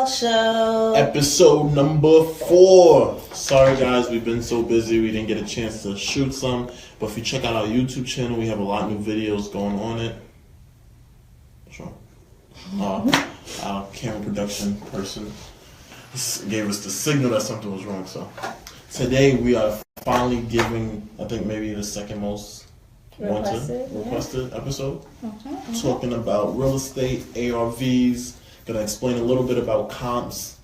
Marcelle Show. Episode number 4. Sorry guys, we've been so busy we didn't get a chance to shoot some. But if you check out our YouTube channel, we have a lot of new videos going on it. Sure. Our camera production person gave us the signal that something was wrong. So today we are finally giving, I think maybe the second most requested episode. Talking about real estate, ARVs. Gonna explain a little bit about comps.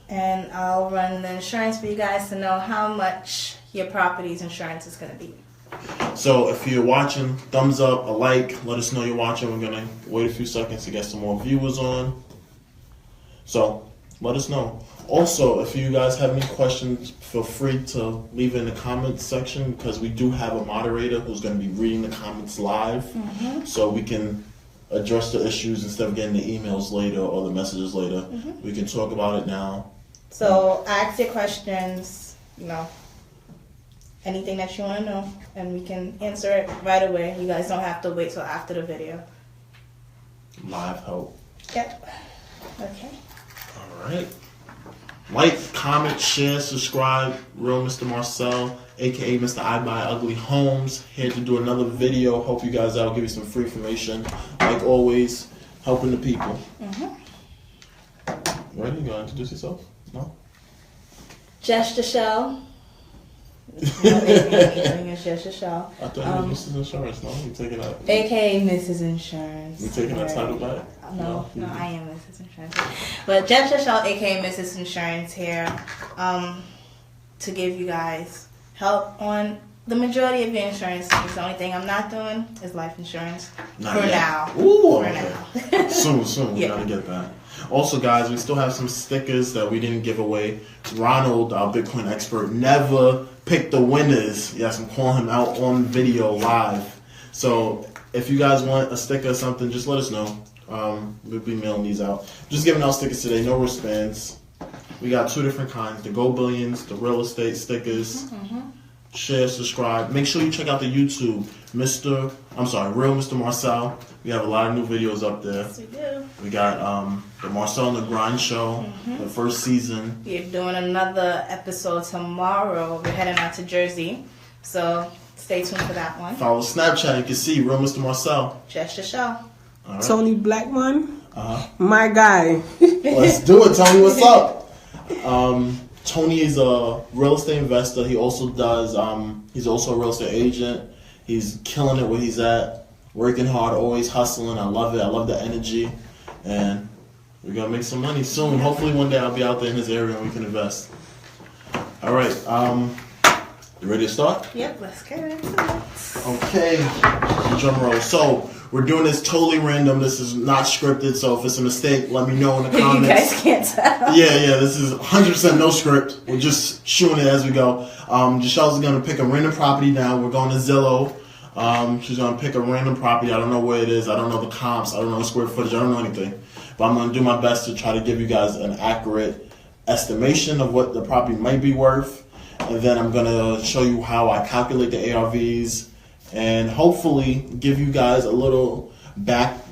And I'll run the insurance for you guys to know how much your property's insurance is gonna be. So if you're watching, thumbs up, a like, let us know you're watching. We're gonna wait a few seconds to get some more viewers on. So let us know. Also, if you guys have any questions, feel free to leave it in the comments section because we do have a moderator who's going to be reading the comments live, so we can address the issues instead of getting the emails later or the messages later. We can talk about it now. So ask your questions, anything that you want to know, and we can answer it right away. You guys don't have to wait till after the video. Live help. Yep. Okay. All right. Like, comment, share, subscribe. Real Mr. Marcelle, aka Mr. I Buy Ugly Homes, here to do another video. Help you guys out, give you some free information. Like always, helping the people. Ready? You gonna introduce yourself? No? Gesture Show. It's Gesture Show. I thought you were Mrs. Insurance. No, you taking that? AKA Mrs. Insurance. You taking that title back? No, I am Mrs. Insurance. But Gesture Show, aka Mrs. Insurance, here to give you guys help on the majority of your insurance. The only thing I'm not doing is life insurance now. Ooh, for okay. now. soon. We gotta get that. Also, guys, we still have some stickers that we didn't give away. Ronald, our Bitcoin expert, never picked the winners. Yes, I'm calling him out on video live. So if you guys want a sticker or something, just let us know. We'll be mailing these out. Just giving out stickers today, no wristbands. We got 2 different kinds: the Go Billions, the real estate stickers. Share, subscribe. Make sure you check out the YouTube, Real Mr. Marcelle. We have a lot of new videos up there. Yes, we do. We got the Marcelle and the Grind Show, the first season. We're doing another episode tomorrow. We're heading out to Jersey, so stay tuned for that one. Follow Snapchat. You can see Real Mr. Marcelle. Gesture Show. All right. Tony Blackman, my guy. Let's do it, Tony. What's up? Tony is a real estate investor. He also does. He's also a real estate agent. He's killing it where he's at, working hard, always hustling. I love it. I love the energy, and we're gonna make some money soon. Hopefully, one day I'll be out there in his area and we can invest. All right. You ready to start? Yep. Let's get into it. Okay. Drum roll. So we're doing this totally random. This is not scripted. So if it's a mistake, let me know in the comments. You guys can't tell. Yeah. This is 100% no script. We're just shooting it as we go. Jachelle's going to pick a random property now. We're going to Zillow. She's going to pick a random property. I don't know where it is. I don't know the comps. I don't know the square footage. I don't know anything. But I'm going to do my best to try to give you guys an accurate estimation of what the property might be worth. And then I'm going to show you how I calculate the ARVs and hopefully give you guys a little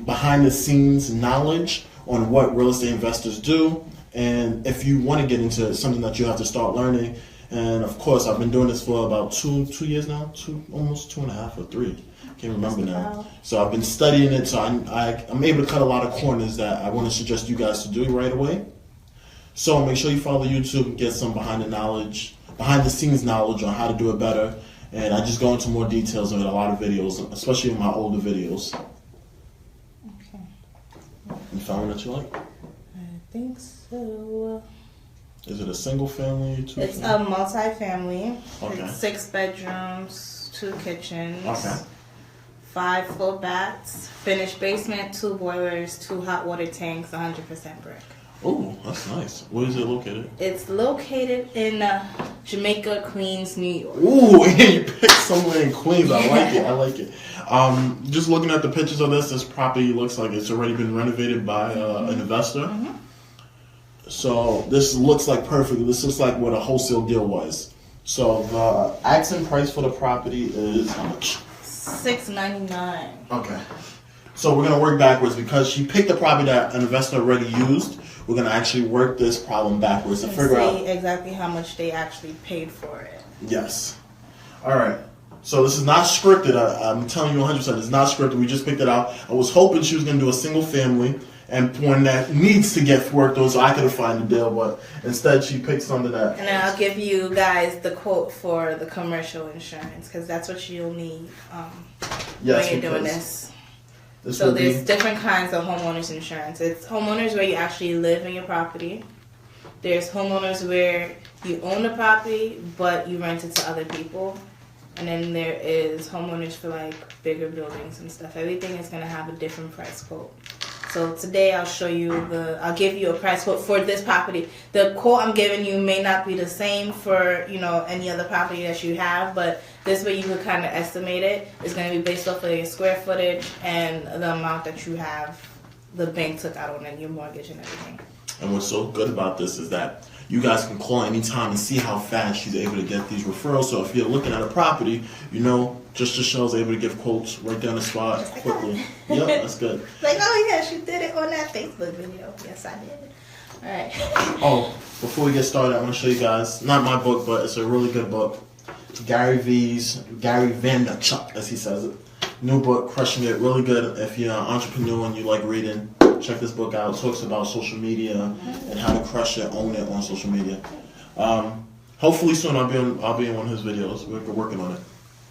behind the scenes knowledge on what real estate investors do. And if you want to get into something that you have to start learning. And of course, I've been doing this for about two years now, almost 2.5 or 3. Can't remember now. So I've been studying it. So I'm able to cut a lot of corners that I want to suggest you guys to do right away. So make sure you follow YouTube and get some behind the scenes knowledge on how to do it better. And I just go into more details in a lot of videos, especially in my older videos. Okay. You found one that you like? I think so. Is it a single family? It's a multi-family. Okay. It's 6 bedrooms, 2 kitchens. Okay. 5 full baths, finished basement, 2 boilers, 2 hot water tanks, 100% brick. Oh, that's nice. Where is it located? It's located in Jamaica, Queens, New York. Ooh, you picked somewhere in Queens. I like it. Just looking at the pictures of this property looks like it's already been renovated by an investor. So this looks like perfect. This looks like what a wholesale deal was. So the asking price for the property is how much? $699. Okay. So we're going to work backwards because she picked a property that an investor already used. we're going to actually work this problem backwards to And figure out see exactly how much they actually paid for it. Yes. All right. So this is not scripted. I'm telling you 100%. It's not scripted. We just picked it out. I was hoping she was going to do a single family and one that needs to get worked on so I could have found a deal, but instead she picked something that... And then I'll give you guys the quote for the commercial insurance because that's what you'll need when you're doing this. So there's different kinds of homeowners insurance. It's homeowners where you actually live in your property. There's homeowners where you own the property, but you rent it to other people. And then there is homeowners for like bigger buildings and stuff. Everything is going to have a different price quote. So today I'll give you a price quote for this property. The quote I'm giving you may not be the same for, you know, any other property that you have, but this way you could kind of estimate it. It's going to be based off of your square footage and the amount that you have, the bank took out on it, your mortgage and everything. And what's so good about this is that you guys can call anytime and see how fast she's able to get these referrals. So if you're looking at a property, you know, just Michelle's able to give quotes right down the spot quickly. Yep, that's good. Like, oh yeah, she did it on that Facebook video. Yes, I did. All right. Oh, before we get started, I want to show you guys, not my book, but it's a really good book. Gary Vaynerchuk, as he says it. New book, crushing it, really good. If you're an entrepreneur and you like reading, check this book out. It talks about social media and how to crush it, own it on social media. Hopefully soon I'll be in one of his videos. We're working on it.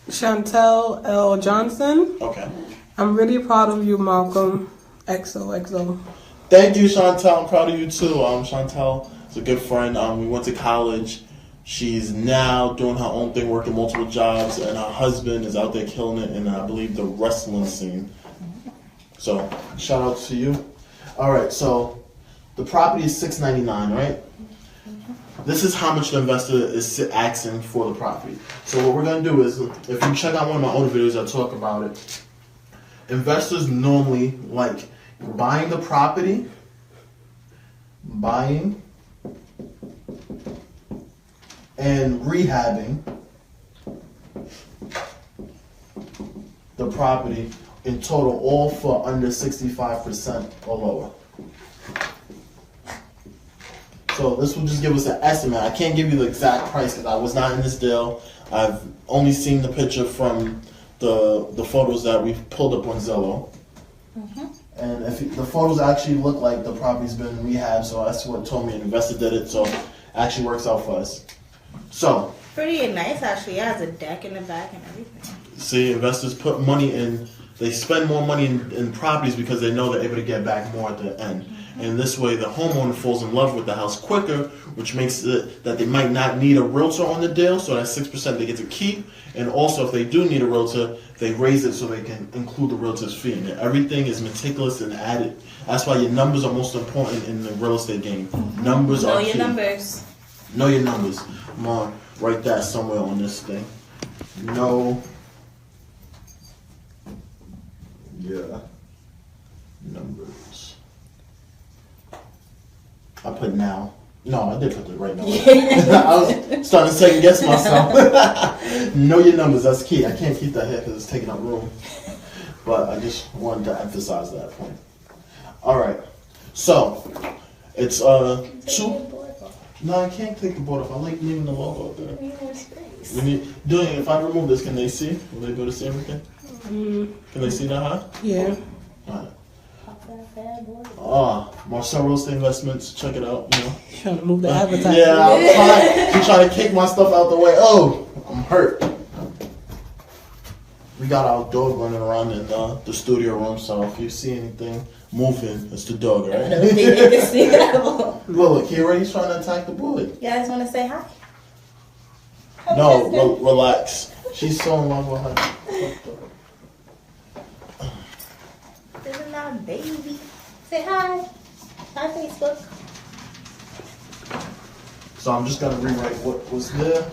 Chantel L. Johnson. Okay. I'm really proud of you, Malcolm. XOXO. Thank you, Chantel. I'm proud of you too. Chantel is a good friend. We went to college. She's now doing her own thing, working multiple jobs, and her husband is out there killing it in, I believe, the wrestling scene. So, shout out to you. All right, so the property is $699, right? This is how much the investor is asking for the property. So what we're going to do is, if you check out one of my older videos, I talk about it. Investors normally like buying the property, and rehabbing the property in total, all for under 65% or lower. So this will just give us an estimate. I can't give you the exact price because I was not in this deal. I've only seen the picture from the photos that we've pulled up on Zillow. And if the photos actually look like the property's been rehabbed, so that's what told me an investor did it, so it actually works out for us. So pretty nice actually. It has a deck in the back and everything. See, investors put money in, they spend more money in properties because they know they're able to get back more at the end. And this way the homeowner falls in love with the house quicker, which makes it that they might not need a realtor on the deal, so that 6% they get to keep. And also if they do need a realtor, they raise it so they can include the realtor's fee. And everything is meticulous and added. That's why your numbers are most important in the real estate game. Numbers are key. Know your numbers. Know your numbers. Come on, write that somewhere on this thing. Know your numbers. I put now. No, I did put the right number. I was starting to second guess myself. Know your numbers, that's key. I can't keep that here because it's taking up room. But I just wanted to emphasize that point. Alright. So, it's two. No, I can't take the board off. I like leaving the logo up there. If I remove this, can they see? Will they be able to see everything? Can they see that, huh? Yeah. Alright. Marcelle Real Estate Investments, check it out, you know. Trying to move the advertising. Yeah, I'm trying to kick my stuff out the way. Oh, I'm hurt. We got our dog running around in the studio room, so if you see anything moving, it's the dog, right? Look, he already trying to attack the boy. You guys want to say hi? No, relax. She's so in love with her. This is my baby. Say hi. Hi, Facebook. So I'm just going to rewrite what was there.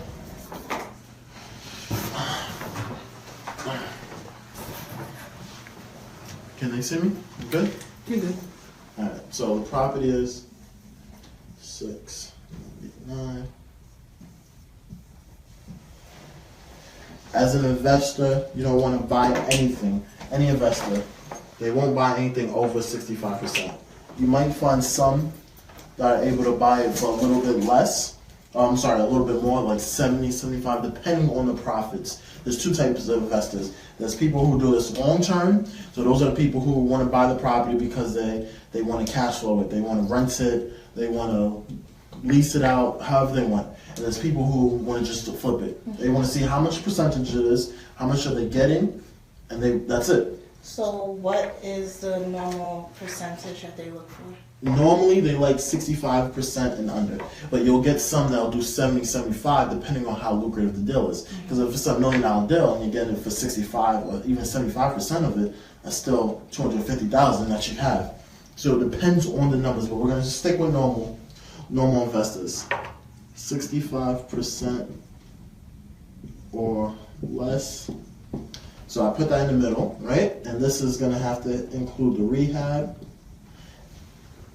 Can they see me? You good? You're good. Alright, so the property is 699. As an investor, you don't want to buy anything. Any investor, they won't buy anything over 65%. You might find some that are able to buy it for a little bit less. A little bit more, like 70, 75, depending on the profits. There's two types of investors. There's people who do this long term. So those are the people who want to buy the property because they want to cash flow it. They want to rent it. They want to lease it out, however they want. And there's people who want to just flip it. They want to see how much percentage it is, how much are they getting, and that's it. So what is the normal percentage that they look for? Normally they like 65% and under, but you'll get some that'll do 70, 75 depending on how lucrative the deal is. Because if it's $1 million deal and you're getting it for 65 or even 75% of it, that's still $250,000 that you have. So it depends on the numbers, but we're going to just stick with normal investors. 65% or less. So I put that in the middle, right? And this is going to have to include the rehab.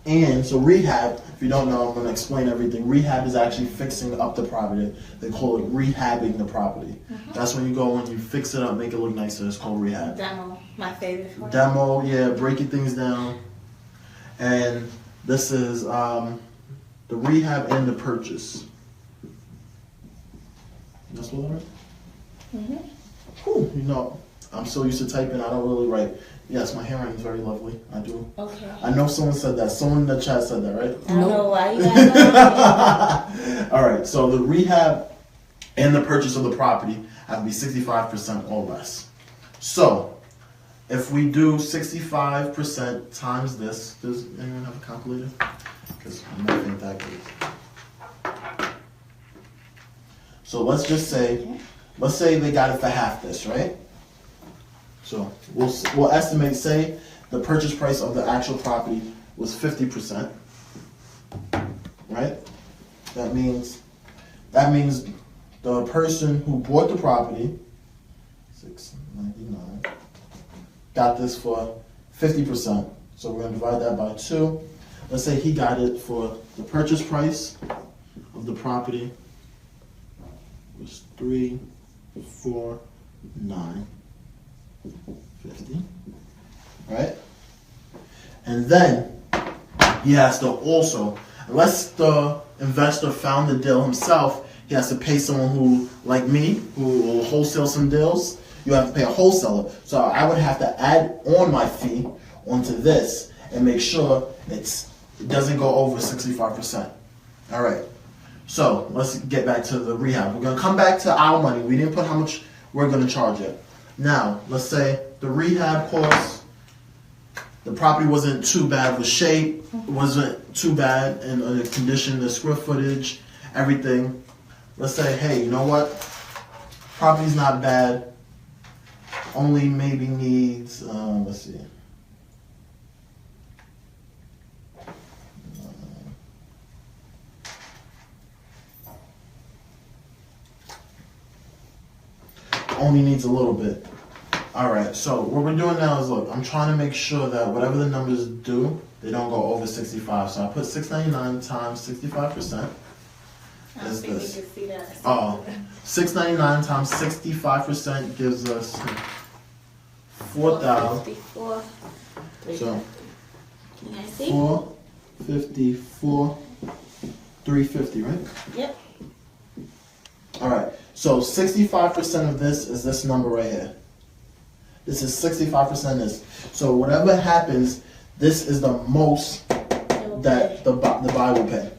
And so rehab, if you don't know, I'm going to explain everything. Rehab is actually fixing up the property. They call it rehabbing the property. That's when you go and you fix it up, make it look nicer. It's called rehab. Demo, my favorite one. Demo, yeah, breaking things down. And this is the rehab and the purchase. That's what I read? Whew, you know, I'm so used to typing, I don't really write. Yes, my handwriting is very lovely. I do. Okay. I know someone said that. Someone in the chat said that, right? I don't know why you guys All right, so the rehab and the purchase of the property have to be 65% or less. So, if we do 65% times this, does anyone have a calculator? Because I'm not think that good. So let's just say, they got it for half this, right? So we'll estimate, say the purchase price of the actual property was 50%, right? That means the person who bought the property, $699, got this for 50%. So we're gonna divide that by 2. Let's say he got it for the purchase price of the property was $349.50, right? And then he has to also, unless the investor found the deal himself, he has to pay someone who, like me, who will wholesale some deals. You have to pay a wholesaler. So I would have to add on my fee onto this and make sure it doesn't go over 65%. All right. So let's get back to the rehab. We're going to come back to our money. We didn't put how much we're going to charge it. Now, let's say the rehab cost, the property wasn't too bad with shape, wasn't too bad in the condition, the square footage, everything. Let's say, hey, you know what? Property's not bad. Only maybe needs, let's see. Only needs a little bit. All right, so what we're doing now is, look, I'm trying to make sure that whatever the numbers do, they don't go over 65. So I put $699 times 65%. Is this? Oh, $699 times 65% gives us $4,000. So $454, $350, right? Yep. All right. So 65% of this is this number right here. This is 65% of this. So whatever happens, this is the most that the buyer will pay.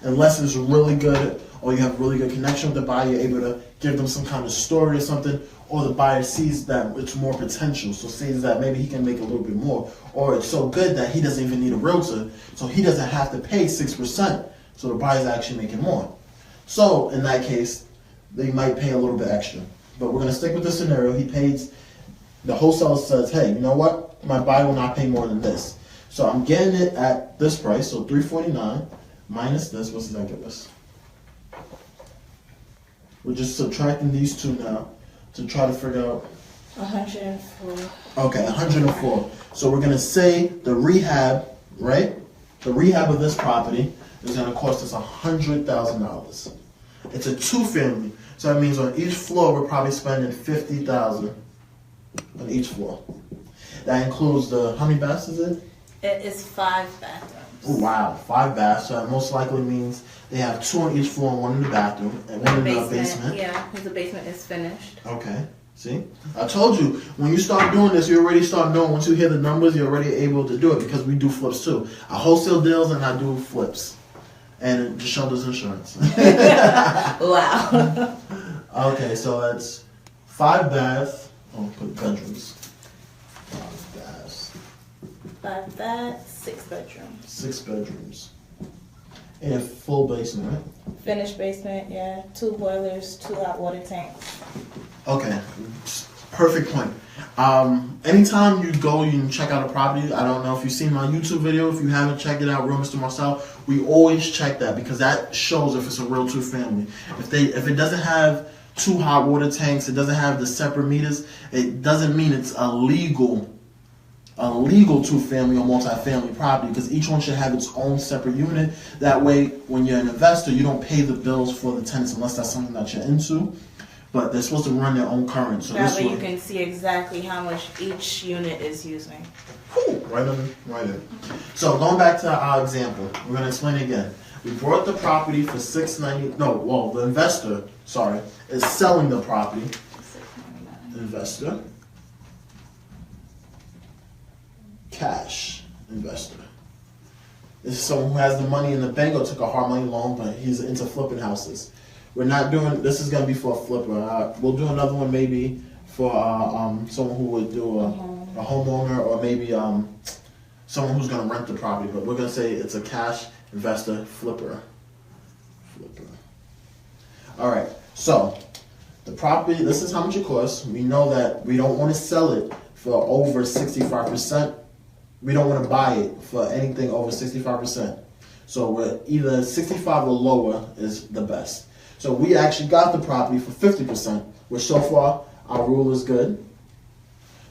Unless it's really good, or you have really good connection with the buyer, you're able to give them some kind of story or something, or the buyer sees that it's more potential, so sees that maybe he can make a little bit more, or it's so good that he doesn't even need a realtor, so he doesn't have to pay 6%, so the buyer's actually making more. So in that case, they might pay a little bit extra. But we're going to stick with the scenario. He pays, the wholesaler says, hey, you know what? My buyer will not pay more than this. So I'm getting it at this price, so $349 minus this. What does that give us? We're just subtracting these two now to try to figure out. 104. Okay, 104. So we're going to say the rehab, right? The rehab of this property is going to cost us $100,000. It's a 2-family. So that means on each floor, we're probably spending $50,000 on each floor. That includes the, how many baths is it? It is 5 bathrooms. Oh, wow, 5 baths. So that most likely means they have 2 on each floor and 1 in the bathroom and 1 in the basement. Yeah, because the basement is finished. Okay. See? I told you, when you start doing this, you already start knowing. Once you hear the numbers, you're already able to do it because we do flips too. I wholesale deals and I do flips. And Giselle does insurance. Wow. Okay, so that's 5 baths. Oh, put bedrooms. 5 baths. 5 baths, 6 bedrooms. 6 bedrooms. And a full basement, right? Finished basement, yeah. 2 boilers, 2 hot water tanks. Okay, perfect point. Anytime you go, you can check out a property. I don't know if you've seen my YouTube video. If you haven't checked it out, Real Mr. Marcelle, we always check that because that shows if it's a real 2 family. If it doesn't have 2 hot water tanks, it doesn't have the separate meters, it doesn't mean it's a legal 2 family or multi-family property because each one should have its own separate unit. That way, when you're an investor, you don't pay the bills for the tenants unless that's something that you're into. But they're supposed to run their own current. So that way you can see exactly how much each unit is using. Whew, right in. So going back to our example, we're going to explain it again. We bought the property for $690. No, well, the investor, is selling the property. Investor. Cash investor. This is someone who has the money in the bank or took a hard money loan, but he's into flipping houses. We're not doing, this is going to be for a flipper. We'll do another one maybe for someone who would do a homeowner or maybe someone who's going to rent the property. But we're going to say it's a cash investor flipper. All right, so the property, this is how much it costs. We know that we don't want to sell it for over 65%. We don't want to buy it for anything over 65%. So we're either 65 or lower is the best. So we actually got the property for 50%, which so far our rule is good.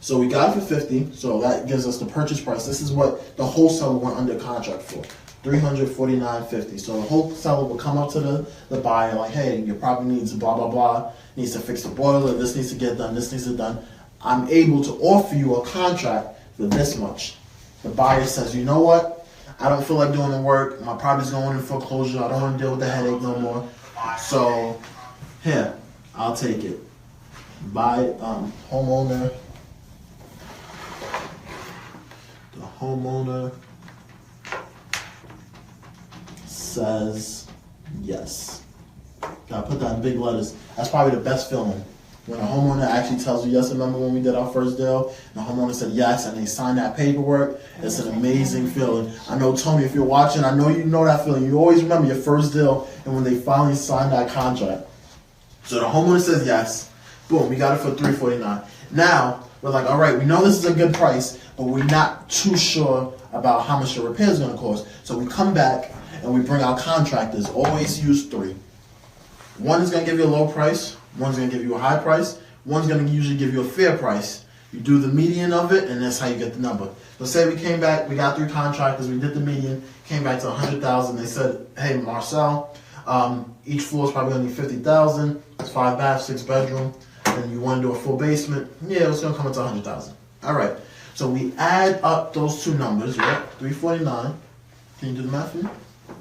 So we got it for 50, so that gives us the purchase price. This is what the wholesaler went under contract for, $349.50. So the wholesaler will come up to the buyer like, hey, your property needs blah, blah, blah, needs to fix the boiler, this needs to get done, this needs to get done. I'm able to offer you a contract for this much. The buyer says, you know what? I don't feel like doing the work. My property's going in foreclosure. I don't want to deal with the headache no more. So, here, I'll take it. Homeowner. The homeowner says yes. Gotta put that in big letters. That's probably the best feeling. When a homeowner actually tells you yes. Remember when we did our first deal, and the homeowner said yes, and they signed that paperwork? It's an amazing feeling. I know, Tony, if you're watching, I know you know that feeling. You always remember your first deal and when they finally signed that contract. So the homeowner says yes. Boom, we got it for $349. Now, we're like, all right, we know this is a good price, but we're not too sure about how much the repair is going to cost. So we come back and we bring our contractors. Always use 3. One is going to give you a low price. One's going to give you a high price. One's going to usually give you a fair price. You do the median of it, and that's how you get the number. So say we came back, we got 3 contractors, we did the median, came back to $100,000. They said, hey, Marcelle, each floor is probably going to need $50,000. It's 5 baths, 6 bedroom, and you want to do a full basement. Yeah, it's going to come up to $100,000. All right. So we add up those 2 numbers, right? 349. Can you do the math for me?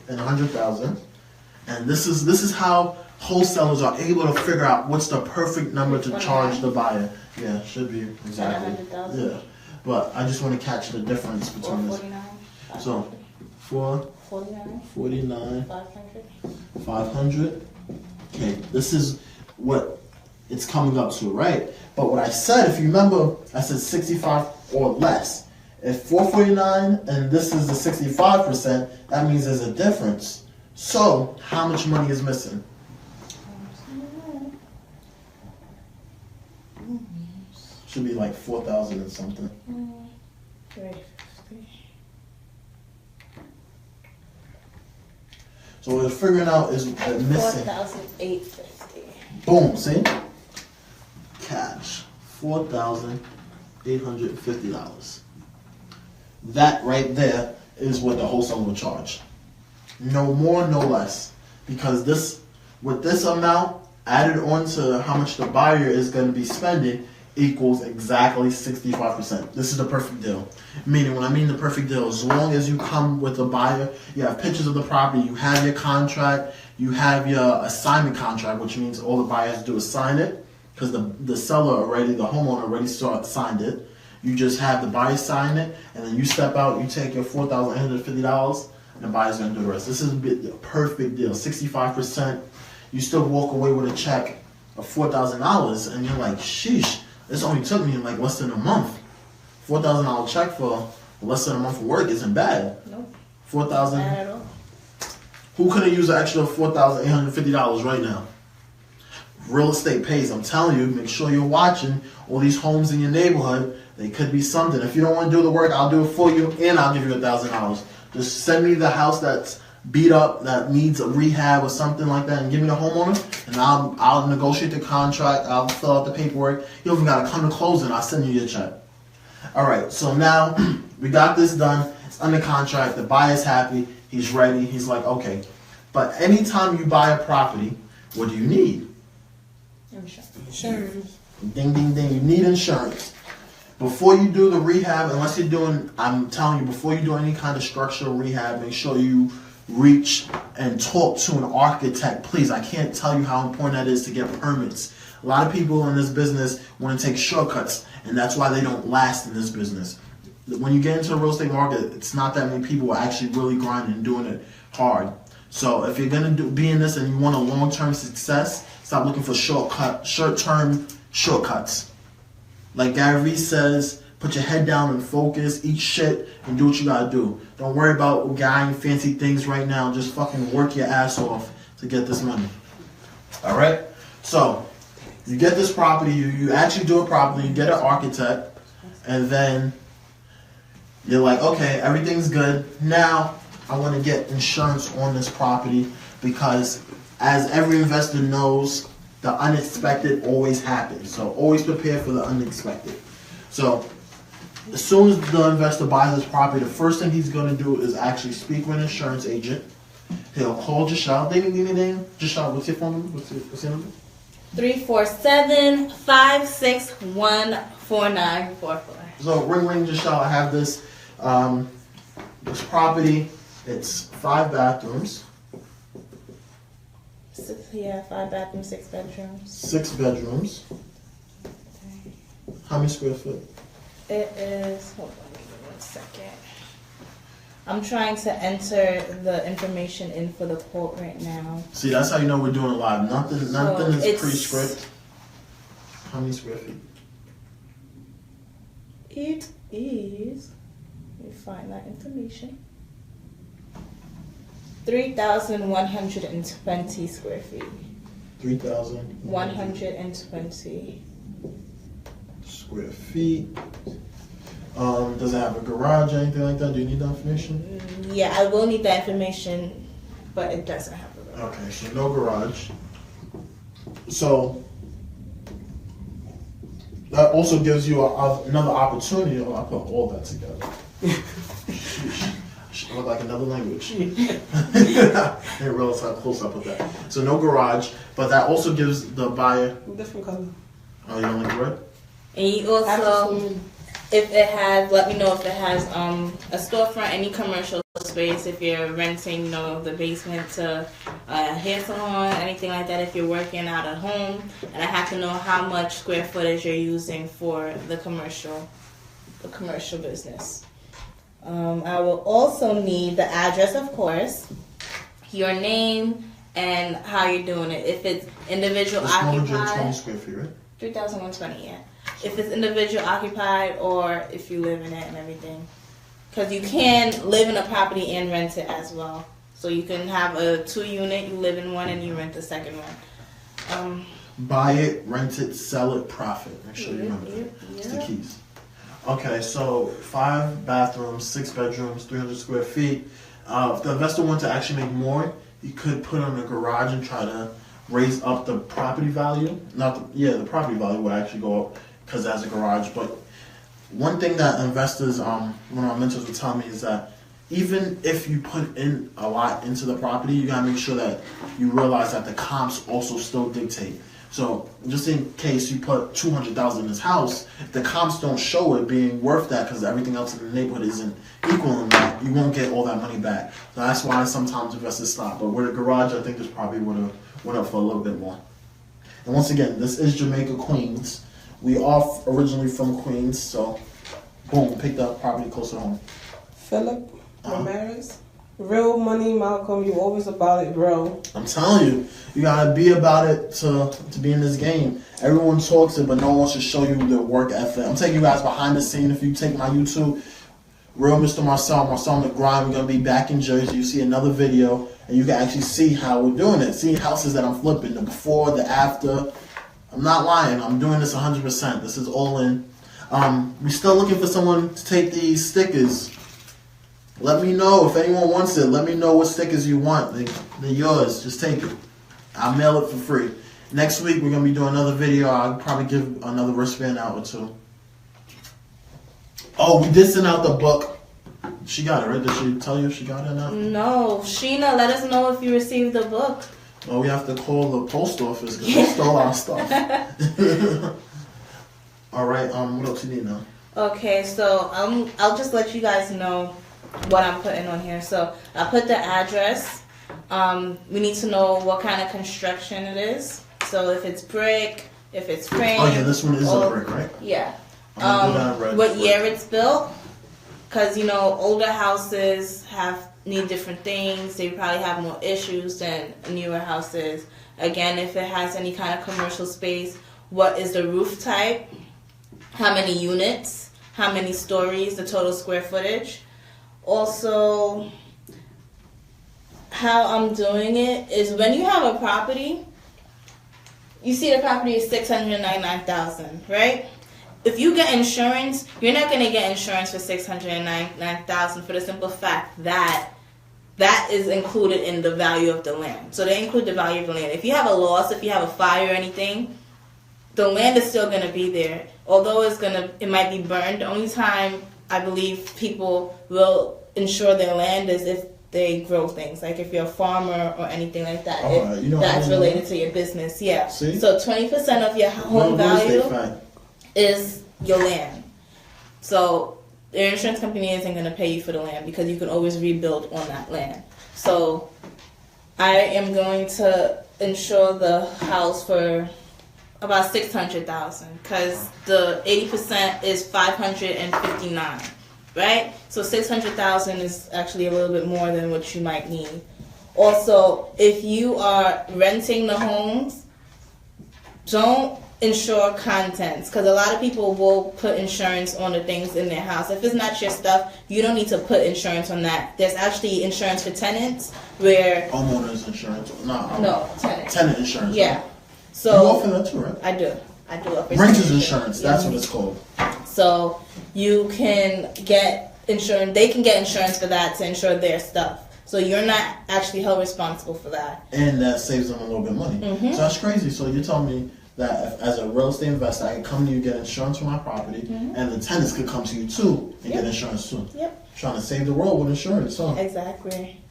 And 100,000. And this is how wholesalers are able to figure out what's the perfect number to charge the buyer. Yeah, should be exactly. Yeah, but I just want to catch the difference between this. So, 449, 500. Okay, this is what it's coming up to, right? But what I said, if you remember, I said 65 or less. If 449 and this is the 65%, that means there's a difference. So, how much money is missing? Should be like 4,000 and something. 350. So what we're figuring out is missing. 4,850. Boom, see? Cash. $4,850. That right there is what the wholesaler will charge. No more, no less. Because this, with this amount added on to how much the buyer is going to be spending, equals exactly 65%. This is the perfect deal. Meaning, when I mean the perfect deal, as long as you come with a buyer, you have pictures of the property, you have your contract, you have your assignment contract, which means all the buyer has to do is sign it, because the seller already, the homeowner already signed it. You just have the buyer sign it, and then you step out, you take your $4,850, and the buyer's going to do the rest. This is a perfect deal. 65%. You still walk away with a check of $4,000, and you're like, sheesh, this only took me like less than a month. $4,000 check for less than a month of work isn't bad. Nope. $4,000. Not at all. Who could have used an extra $4,850 right now? Real estate pays. I'm telling you, make sure you're watching all these homes in your neighborhood. They could be something. If you don't want to do the work, I'll do it for you, and I'll give you $1,000. Just send me the house that's beat up, that needs a rehab or something like that, and give me the homeowner, and I'll negotiate the contract. I'll fill out the paperwork. You don't even gotta come to closing. I'll send you your check. All right. So now we got this done. It's under contract. The buyer's happy. He's ready. He's like, okay. But anytime you buy a property, what do you need? Insurance. Ding, ding, ding. You need insurance. Before you do the rehab, unless you're doing, I'm telling you, before you do any kind of structural rehab, make sure you reach and talk to an architect. Please, I can't tell you how important that is to get permits. A lot of people in this business want to take shortcuts, and that's why they don't last in this business. When you get into the real estate market, it's not that many people are actually really grinding and doing it hard. So if you're going to be in this and you want a long-term success, stop looking for short-term shortcuts. Like Gary Vee says, put your head down and focus, eat shit, and do what you gotta do. Don't worry about buying fancy things right now. Just fucking work your ass off to get this money. Alright? So, you get this property, you actually do it properly, you get an architect, and then you're like, okay, everything's good. Now, I want to get insurance on this property because, as every investor knows, the unexpected always happens. So always prepare for the unexpected. So as soon as the investor buys this property, the first thing he's going to do is actually speak with an insurance agent. He'll call Jashal. Ding, ding, ding, ding. Jashal, what's your phone number? What's your number? 347-561-4944. So ring, Jashal. I have this this property. It's 5 bathrooms. 5 bathrooms, 6 bedrooms. 6 bedrooms. How many square foot? It is, hold on, give me 1 second. I'm trying to enter the information in for the quote right now. See, that's how you know we're doing it live. Nothing is pre-script. How many square feet? It is, let me find that information. 3,120 square feet. 3,120 square feet. Does it have a garage or anything like that? Do you need that information? Yeah, I will need that information, but it doesn't have a garage. Okay, so no garage. So that also gives you another opportunity. Oh, I put all that together. Should look like another language. I didn't realize how close I put that. So no garage, but that also gives the buyer. Different color. Oh, you don't like red? And you also, if it has, let me know if it has a storefront, any commercial space, if you're renting, the basement to a hair salon, anything like that, if you're working out at home. And I have to know how much square footage you're using for the commercial business. I will also need the address, of course, your name, and how you're doing it. If it's individual occupied, 120 square feet, right? 3,120, yeah. If it's individual occupied, or if you live in it and everything, because you can live in a property and rent it as well. So you can have a 2-unit, you live in one, and you rent the second one. Buy it, rent it, sell it, profit. Make sure you remember that. It's the keys. Okay, so 5 bathrooms, 6 bedrooms, 300 square feet. If the investor wants to actually make more, you could put on a garage and try to raise up the property value. The property value will actually go up because it has a garage. But one thing that investors, one of my mentors would tell me is that even if you put in a lot into the property, you gotta make sure that you realize that the comps also still dictate. So just in case you put $200,000 in this house, if the comps don't show it being worth that because everything else in the neighborhood isn't equaling that, you won't get all that money back. So that's why sometimes investors stop. But with a garage, I think this probably would have went up for a little bit more. And once again, this is Jamaica, Queens. We are originally from Queens, so boom, picked up property close to home. Philip Ramirez. Real money, Malcolm. You always about it, bro. I'm telling you, you gotta be about it to be in this game. Everyone talks it, but no one wants to show you the work ethic. I'm taking you guys behind the scene. If you take my YouTube, Real Mr. Marcelle on the grind, we're gonna be back in Jersey. You see another video, and you can actually see how we're doing it. See houses that I'm flipping, the before, the after. I'm not lying. I'm doing this 100%. This is all in. We're still looking for someone to take these stickers. Let me know if anyone wants it. Let me know what stickers you want. They're yours. Just take it. I'll mail it for free. Next week, we're going to be doing another video. I'll probably give another wristband out or two. Oh, we did send out the book. She got it, right? Did she tell you if she got it or not? No. Sheena, let us know if you received the book. Oh, we have to call the post office because they stole our stuff. All right. What else you need now? Okay, so I'll just let you guys know what I'm putting on here. So I put the address. We need to know what kind of construction it is. So if it's brick, if it's frame. Oh yeah, this one is a brick, right? Yeah. What What year it's built? Because older houses need different things. They probably have more issues than newer houses. Again, if it has any kind of commercial space, what is the roof type? How many units? How many stories? The total square footage. Also, how I'm doing it is when you have a property, you see the property is $699,000, right? If you get insurance, you're not going to get insurance for $699,000 for the simple fact that that is included in the value of the land. So they include the value of the land. If you have a loss, if you have a fire or anything, the land is still going to be there. Although it might be burned. The only time I believe people will insure their land is if they grow things, like if you're a farmer or anything like that. If that's related to your business, yeah. See? So 20% of your home value is your land. So your insurance company isn't going to pay you for the land because you can always rebuild on that land. So I am going to insure the house for about $600,000 because the 80% is $559, right? So $600,000 is actually a little bit more than what you might need. Also, if you are renting the homes, don't insure contents because a lot of people will put insurance on the things in their house. If it's not your stuff, you don't need to put insurance on that. There's actually insurance for tenants where homeowners insurance. No, tenants. Tenant insurance. Yeah. Right? So you offer that too, right? I do offer renters insurance. That's what it's called. So you can get insurance. They can get insurance for that to insure their stuff. So you're not actually held responsible for that. And that saves them a little bit of money. Mm-hmm. So that's crazy. So you're telling me that as a real estate investor, I can come to you, get insurance for my property, mm-hmm. and the tenants could come to you too and get insurance too. Yep. Trying to save the world with insurance. So exactly.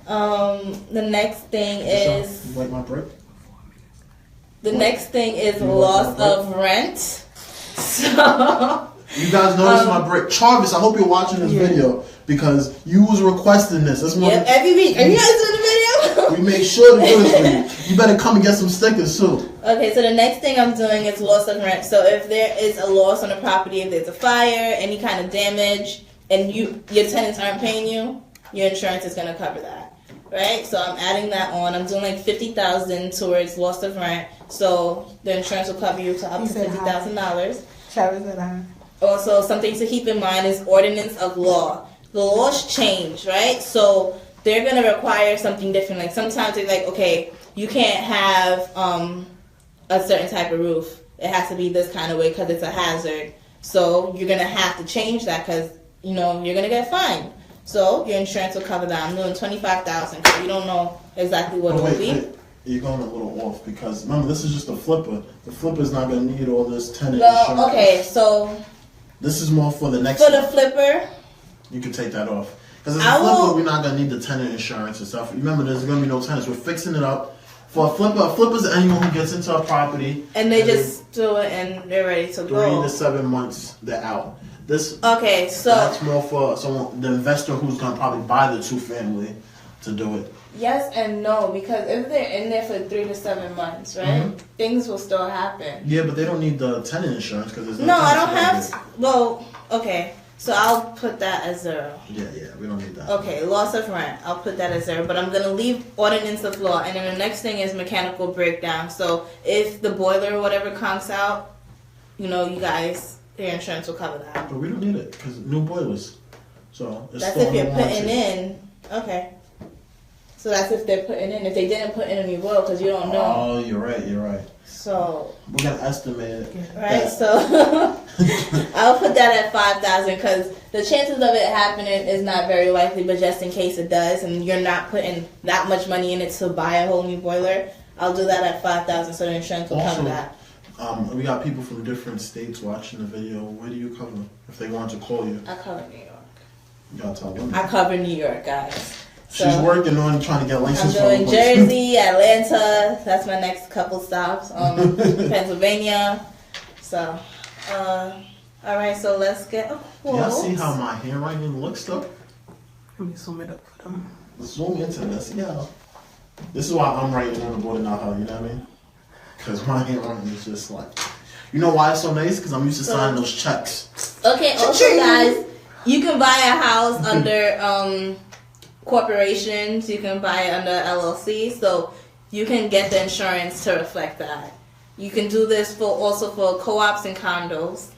The next thing is. You like my break? The next thing is loss of rent. So you guys notice my break. Jarvis, I hope you're watching this video because you was requesting this. That's yep, every week. Are you guys doing the video? We make sure to do this for you. You better come and get some stickers too. Okay, so the next thing I'm doing is loss of rent. So if there is a loss on the property, if there's a fire, any kind of damage, and your tenants aren't paying you, your insurance is going to cover that. Right? So I'm adding that on. I'm doing like $50,000 towards loss of rent. So the insurance will cover you to up to $50,000. Travis said hi. Also, something to keep in mind is ordinance of law. The laws change, right? So they're going to require something different. Like sometimes they're like, okay, you can't have a certain type of roof. It has to be this kind of way because it's a hazard. So you're going to have to change that because, you're going to get fined. So your insurance will cover that. I'm doing $25,000 because you don't know exactly what it will be. Wait. You're going a little off because remember this is just a flipper. The flipper's not going to need all this tenant insurance. Okay, so this is more for the next. For the flipper, you can take that off because as a flipper, we're not going to need the tenant insurance and stuff. Remember, there's going to be no tenants. We're fixing it up For a flipper is anyone who gets into a property and they just do it and they're ready to 3 go. to 7 months they're out. This Okay, so that's more for someone, the investor who's gonna probably buy the 2-family to do it. yes and no, because if they're in there for 3 to 7 months, right, things will still happen. Yeah, but they don't need the tenant insurance because there's No, I don't tenants have. Well, okay, so I'll put that as 0. Yeah, we don't need that. Okay, loss of rent. I'll put that as 0, but I'm gonna leave ordinance of law, and then the next thing is mechanical breakdown. So if the boiler or whatever conks out, you know, you guys, your insurance will cover that. But we don't need it because new boilers. So it's That's still if you're under warranty. putting in. Okay. So that's if they're putting in. If they didn't put in, you will, because you don't know. Oh, you're right. So We're gonna estimate it. right, so I'll put that at 5,000 because the chances of it happening is not very likely. But just in case it does, and you're not putting that much money in it to buy a whole new boiler, I'll do that at 5,000 so the insurance will cover that. We got people from different states watching the video. Where do you cover if they want to call you? I cover New York. You gotta tell them. I cover New York, guys. So She's working on trying to get I'm license. doing Jersey, Atlanta. That's my next couple stops. Pennsylvania. So, all right. So let's get a quote. Y'all see how my handwriting looks though? Let me zoom it up for them. Zoom into this, yeah. This is why I'm writing on the board and not her. You know what I mean? Because my handwriting is just like. You know why it's so nice? Because I'm used to signing those checks. Okay. Also, guys, you can buy a house under corporations. You can buy it under LLC. So you can get the insurance to reflect that. You can do this also for co-ops and condos,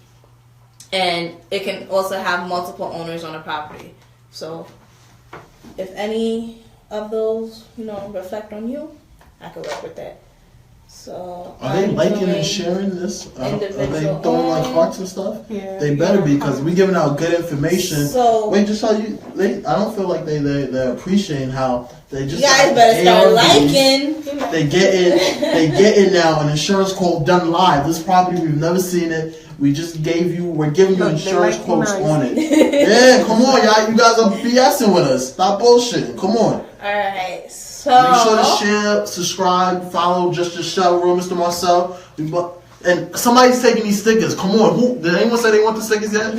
and it can also have multiple owners on a property. So if any of those, reflect on you, I could work with that. So Are they liking and sharing this? Are they throwing like hearts and stuff? Yeah. They better be because we giving out good information. So wait, just how you? I don't feel like they're appreciating how they just. You guys better start liking. They get it now. An insurance quote done live. This property we've never seen it. We're giving you insurance quotes on it. Yeah, come on, y'all. You guys are BSing with us. Stop bullshitting. Come on. Alright, so Make sure to share, subscribe, follow Just Your Show, Real Mr. Marcelle. And somebody's taking these stickers. Come on. Did anyone say they want the stickers yet?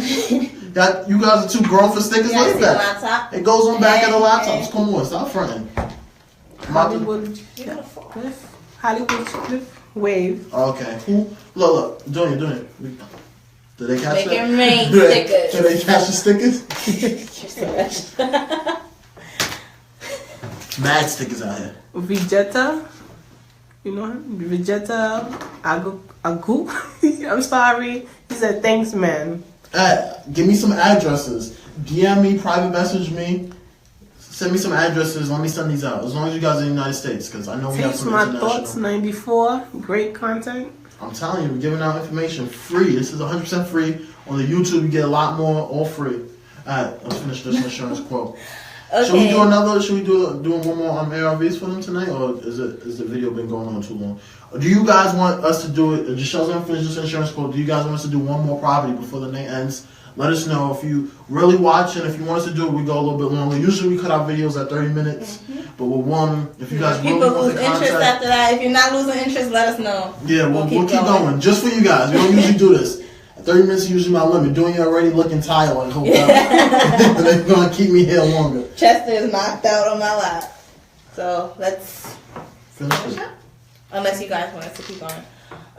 You guys are too grown for stickers. Look at that. Laptop? It goes on back of the laptops. Come on, stop fronting. Hollywood Cliff Wave. Okay. Look. Doing it. Did they catch Make that? it rain stickers. Did they catch the stickers? Mad stickers out here. Vegeta. You know him? Vegeta Agu. I'm sorry. He said, thanks, man. Give me some addresses. DM me, private message me. Send me some addresses. Let me send these out. As long as you guys are in the United States, because I know we have Taste some My international. Thoughts 94. Great content. I'm telling you, we're giving out information free. This is 100% free. On the YouTube, you get a lot more, all free. Alright, let's finish this insurance quote. Okay. Should we do another? Should we do one more ARVs for them tonight, or is the video been going on too long? Or do you guys want us to do it? Gishelle's gonna finish this insurance quote. Do you guys want us to do one more property before the night ends? Let us know if you really watch, and if you want us to do it, we go a little bit longer. Usually we cut our videos at 30 minutes, but with one, if you guys people really want lose the interest content, after that. If you're not losing interest, let us know. yeah, we'll keep going just for you guys. We don't usually do this. 30 minutes is usually my limit. Doing it already looking tired, like hope they're gonna keep me here longer. Chester is knocked out on my lap, so let's Finish it. unless you guys want us to keep going.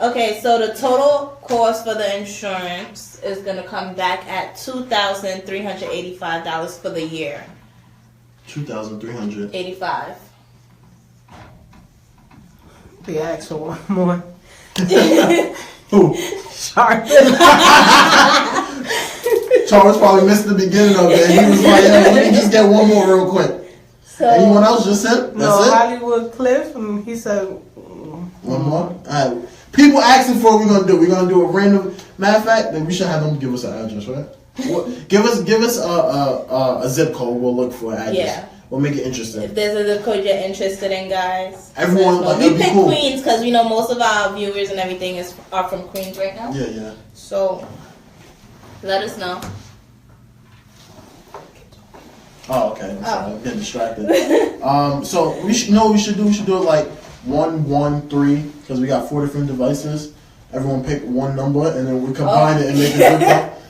Okay, so the total cost for the insurance is gonna come back at $2,385 for the year. 2,300. 85. They asked for one more. Who? Charlotte. Charles probably missed the beginning of it. He was like, "Hey, let me just get one more real quick." So Anyone else? Just him? No, That's it? Hollywood Cliff. And he said, One more? Alright. People asking for what we're gonna do. We're gonna do a random. Matter of fact, then we should have them give us an address, right? Give us a zip code. We'll look for an address. Yeah. We'll make it interesting. if there's a zip code you're interested in, guys, Everyone, like, we that'd be pick cool. Queens because most of our viewers and everything are from Queens right now. Yeah. So let us know. Oh, okay. I'm sorry. I'm getting distracted. So we should do it like 113 because we got 4 different devices. Everyone pick one number and then we combine it and make a zip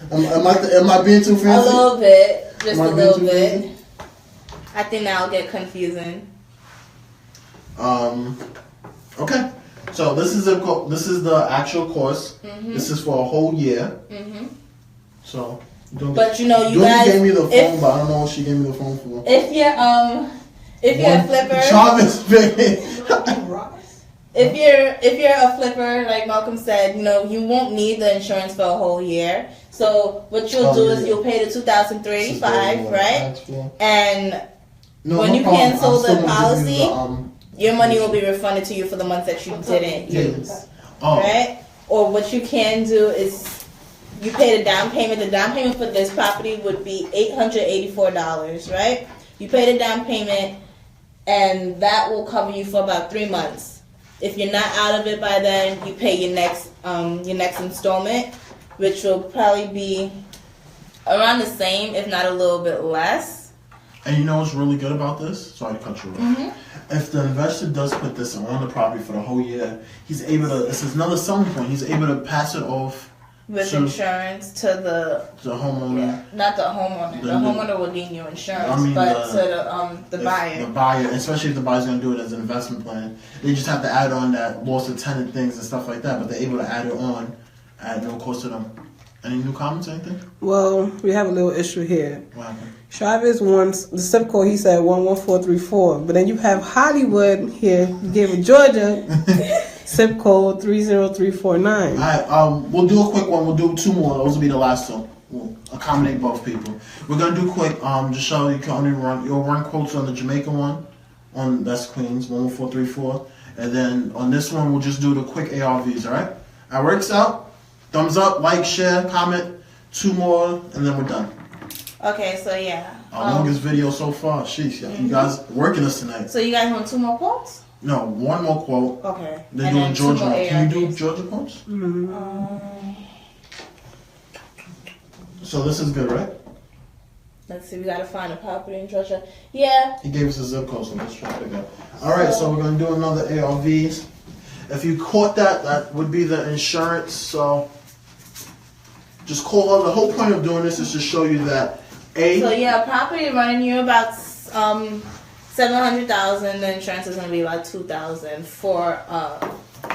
code. Am I being too fancy? A little bit, just a little bit. Fancy? I think that'll get confusing. Okay. So this is the actual course. Mm-hmm. This is for a whole year. Mm-hmm. So, but you know, you guys gave me the phone, but I don't know what she gave me the phone for. If you're a flipper, Travis, if you're a flipper, like Malcolm said, you know, you won't need the insurance for a whole year. So what you'll do is you'll pay the $2,035, right? And when you cancel the policy, your money will be refunded to you for the months that you didn't use, right? Or what you can do is you pay the down payment. The down payment for this property would be $884, right? You pay the down payment, and that will cover you for about 3 months. If you're not out of it by then, you pay your next installment, which will probably be around the same, if not a little bit less. And you know what's really good about this? Sorry to cut you off. Mm-hmm. If the investor does put this on the property for the whole year, he's able to, this is another selling point, he's able to pass it off with insurance to the homeowner. Yeah, not the homeowner. The homeowner will need your insurance, but to the buyer. The buyer, especially if the buyer's going to do it as an investment plan, they just have to add on that loss of tenant things and stuff like that, but they're able to add it on at no cost to them. Any new comments or anything? Well, we have a little issue here. What happened? Travis wants the zip code. He said 11434, but then you have Hollywood here. You gave it Georgia zip code 30349. All right, we'll do a quick one. We'll do 2 more. Those will be the last 2. We'll accommodate both people. We're gonna do quick. Just show you can only you'll run quotes on the Jamaican one. That's Queens 11434, and then on this one we'll just do the quick ARVs. All right. That works out. Thumbs up, like, share, comment. 2 more, and then we're done. Okay, so yeah. Our longest video so far. Sheesh, you guys working us tonight. So you guys want 2 more quotes? No, 1 more quote. Okay. Then doing Georgia. Can you do Georgia quotes? Mm-hmm. So this is good, right? Let's see, we gotta find a property in Georgia. Yeah. He gave us a zip code, so let's try it again. Alright, so we're gonna do another ARVs. If you caught that, that would be the insurance, so just call her. The whole point of doing this is to show you that So yeah, property running you about $700,000. The insurance is gonna be about $2,000 for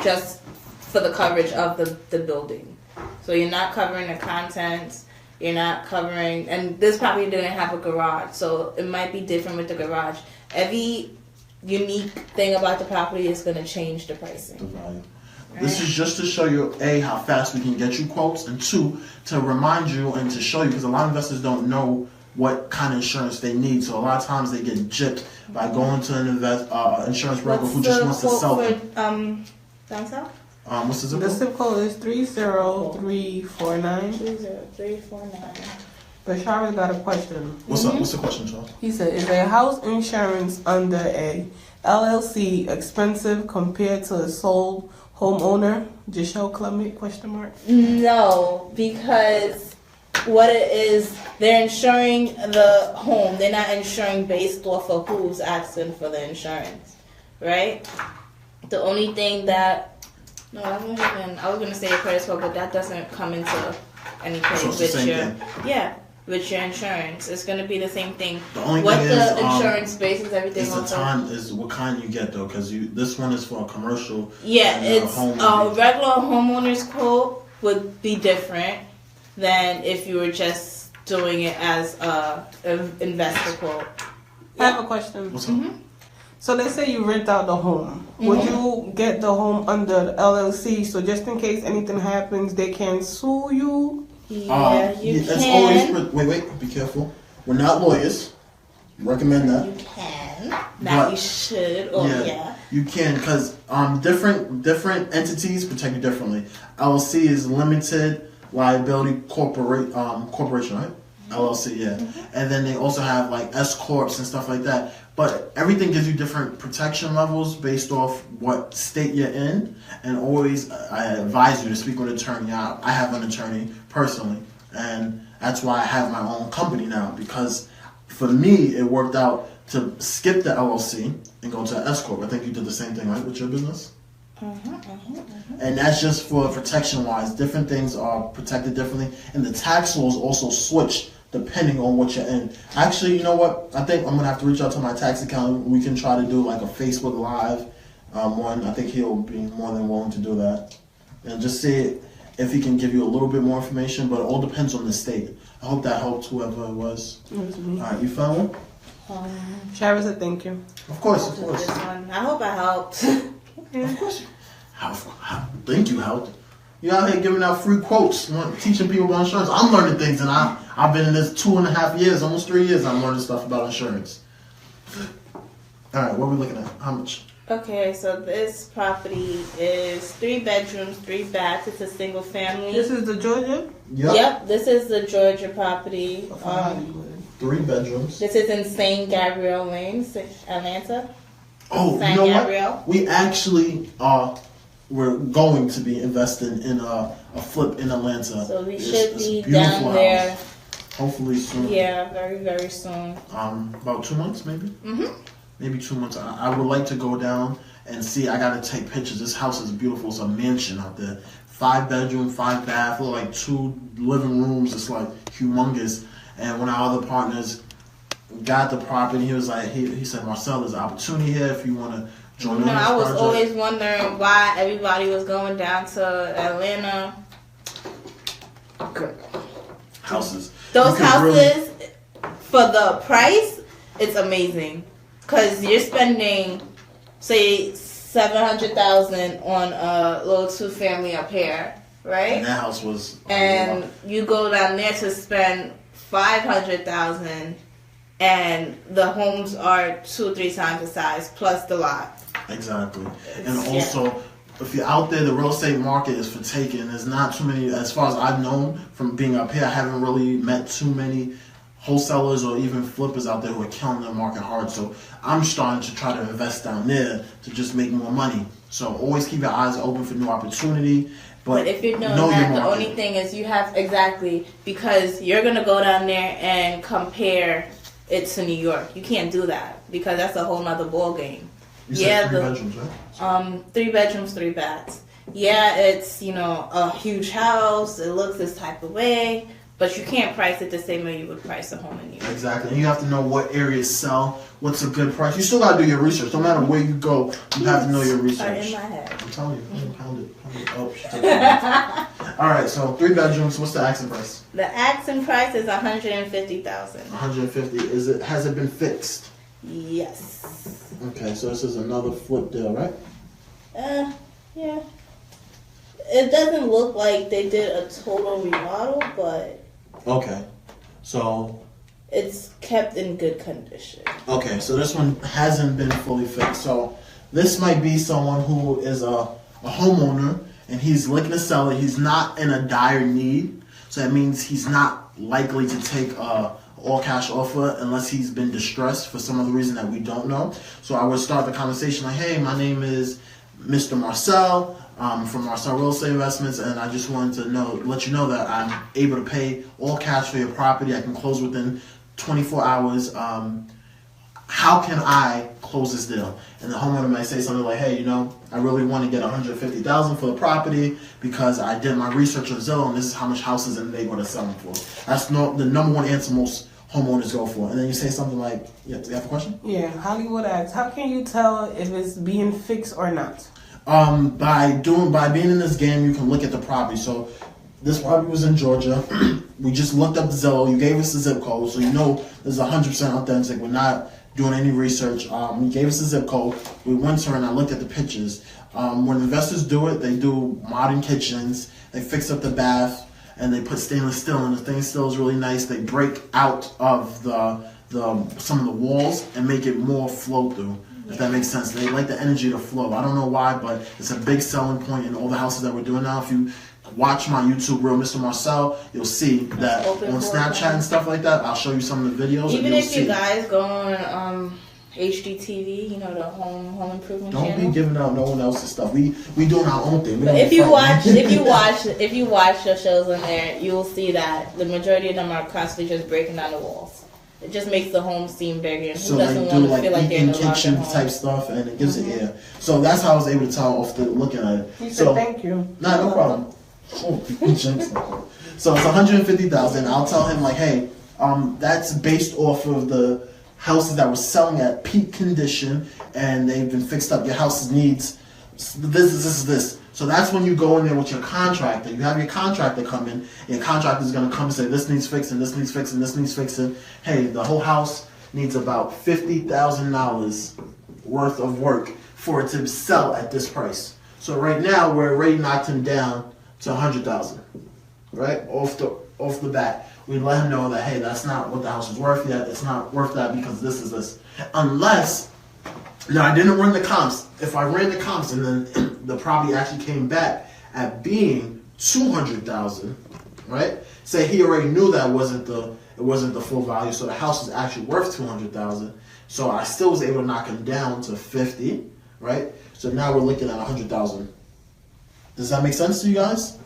just for the coverage of the building. So you're not covering the contents. You're not covering, and this property didn't have a garage, so it might be different with the garage. Every unique thing about the property is going to change the pricing. The value. Right. This is just to show you, A, how fast we can get you quotes, and 2, to remind you and to show you, because a lot of investors don't know what kind of insurance they need, so a lot of times they get gypped by going to an insurance broker who just wants to sell them. Down south? What's the zip code? The zip code is 30349. 30349. But Charlotte got a question. What's up? What's the question, Charles? He said, is a house insurance under a LLC expensive compared to a sole homeowner? Giselle Clement, question mark? No, because what it is, they're insuring the home. They're not insuring based off of who's asking for the insurance, right? The only thing that... No, I was going to say a credit score, but that doesn't come into any place so with your... Yeah. With your insurance, it's gonna be the same thing. The only what thing the is, insurance bases everything. Is the time is what kind you get though, because this one is for a commercial. Yeah, it's regular homeowners quote would be different than if you were just doing it as an investor quote. I have a question. What's up? Mm-hmm. So let's say you rent out the home. Mm-hmm. Would you get the home under the LLC so just in case anything happens, they can sue you? Yeah, you can. Always, wait, be careful. We're not lawyers. Recommend that. You can. Not you should. Or yeah. You can, because different entities protect you differently. LLC is limited liability corporation, right? LLC, yeah. Mm-hmm. And then they also have like S Corps and stuff like that. But everything gives you different protection levels based off what state you're in. And always, I advise you to speak with an attorney. I have an attorney personally, and that's why I have my own company now. Because for me, it worked out to skip the LLC and go to an S Corp. I think you did the same thing, right, with your business? And that's just for protection-wise. Different things are protected differently. And the tax laws also switch depending on what you're in. Actually, you know what? I think I'm going to have to reach out to my tax accountant. We can try to do like a Facebook Live one. I think he'll be more than willing to do that. And just see if he can give you a little bit more information, but it all depends on the state. I hope that helped whoever it was. All right, you found one? Shara said thank you. Of course. This one. I hope I helped. Of course. Thank you, helped. You out here giving out free quotes, teaching people about insurance. I'm learning things, and I've been in this 2.5 years, almost 3 years. I'm learning stuff about insurance. All right, what are we looking at? How much? Okay, so this property is 3 bedrooms, 3 baths. It's a single family. This is the Georgia? Yep, this is the Georgia property. 3 bedrooms. This is in St. Gabriel Lane, Atlanta. Oh, San you know Gabriel. what? We actually we're going to be investing in a flip in Atlanta. So we It's should a be beautiful down house. there. Hopefully soon. Yeah, very, very soon. About 2 months, maybe. Mhm. Maybe 2 months. I would like to go down and see. I gotta take pictures. This house is beautiful. It's a mansion out there. 5 bedroom, 5 bath, like 2 living rooms. It's like humongous. And one of our other partners got the property. He was like, he said, Marcelle, there's an opportunity here if you want to join in. I was always wondering why everybody was going down to Atlanta. Houses. Those houses, for the price, it's amazing. Because you're spending, say, $700,000 on a little 2-family up here, right? And that house was. And you go down there to spend $500,000, and the homes are 2 or 3 times the size plus the lot. Exactly. And also, if you're out there, the real estate market is for taking. There's not too many, as far as I've known from being up here, I haven't really met too many wholesalers or even flippers out there who are killing their market hard. So I'm starting to try to invest down there to just make more money. So always keep your eyes open for new opportunity. But if you're doing that, the only thing is you have, because you're going to go down there and compare it to New York. You can't do that because that's a whole nother ball game. You said 3 bedrooms, right? 3 bedrooms, 3 baths. Yeah, it's, a huge house. It looks this type of way. But you can't price it the same way you would price a home in New York. Exactly. And you have to know what areas sell, what's a good price. You still got to do your research. No matter where you go, you have to know your research. In my head. I'm telling you. Pound it. Oh, she took it. All right, so 3 bedrooms. What's the asking price? The asking price is $150,000. $150. Has it been fixed? Yes. Okay, so this is another flip deal, right? Yeah. It doesn't look like they did a total remodel, but okay, so it's kept in good condition. Okay, so this one hasn't been fully fixed. So this might be someone who is a homeowner and he's looking to sell it. He's not in a dire need, so that means he's not likely to take a all cash offer unless he's been distressed for some other reason that we don't know. So I would start the conversation like, hey, my name is Mr. Marcelle from Marcelle Real Estate Investments, and I just wanted to let you know that I'm able to pay all cash for your property. I can close within 24 hours. How can I close this deal? And the homeowner might say something like, hey, I really want to get $150,000 for the property because I did my research on Zillow and this is how much houses in the neighborhood are selling for. That's the number one answer most homeowners go for. And then you say something like, yeah, do you have a question? Yeah, Hollywood asks, how can you tell if it's being fixed or not? By being in this game, you can look at the property. So this property was in Georgia. We just looked up the Zillow. You gave us the zip code, so this is 100% authentic. We're not doing any research. You gave us the zip code. We went to her and I looked at the pictures. When investors do it, they do modern kitchens. They fix up the bath and they put stainless steel, and the stainless steel is really nice. They break out of some of the walls and make it more flow through. If that makes sense. They like the energy to flow. I don't know why, but it's a big selling point in all the houses that we're doing now. If you watch my YouTube, Real Mr. Marcelle, you'll see that on Snapchat and stuff like that, I'll show you some of the videos. Even if you guys go on HGTV, the home improvement channel. Don't be giving out no one else's stuff. We doing our own thing. But if you watch the shows on there, you will see that the majority of them are constantly just breaking down the walls. It just makes the home seem bigger. And So who doesn't they do want to like feel like they're in eating a larger kitchen home? type stuff, and it gives it air. So that's how I was able to tell off the looking at it. He said, So thank you. nah, no problem. Oh, jinx. So it's 150,000. I'll tell him like, hey, that's based off of the houses that were selling at peak condition, and they've been fixed up. Your house needs this. So that's when you go in there with your contractor. You have your contractor come in. Your contractor is going to come and say, this needs fixing, this needs fixing, this needs fixing. Hey, the whole house needs about $50,000 worth of work for it to sell at this price. So right now, we're already knocked him down to 100,000, right? Off the bat. We let him know that, hey, that's not what the house is worth yet. It's not worth that because this is this. Unless, now I didn't run the comps. If I ran the comps and then the property actually came back at being 200,000, right? Say he already knew that it wasn't the full value, so the house is actually worth 200,000. So I still was able to knock him down to 50, right? So now we're looking at 100,000. Does that make sense to you guys?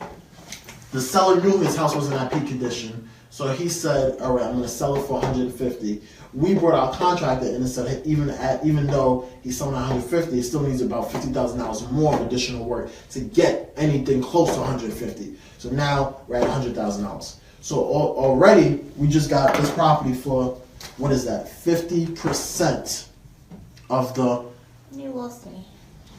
The seller knew his house wasn't at peak condition, so he said, all right, I'm going to sell it for 150. We brought our contractor in and said, hey, even though he's selling at 150, he still needs about $50,000 more of additional work to get anything close to 150. So now we're at $100,000. So already we just got this property for, what is that, 50% of You lost me.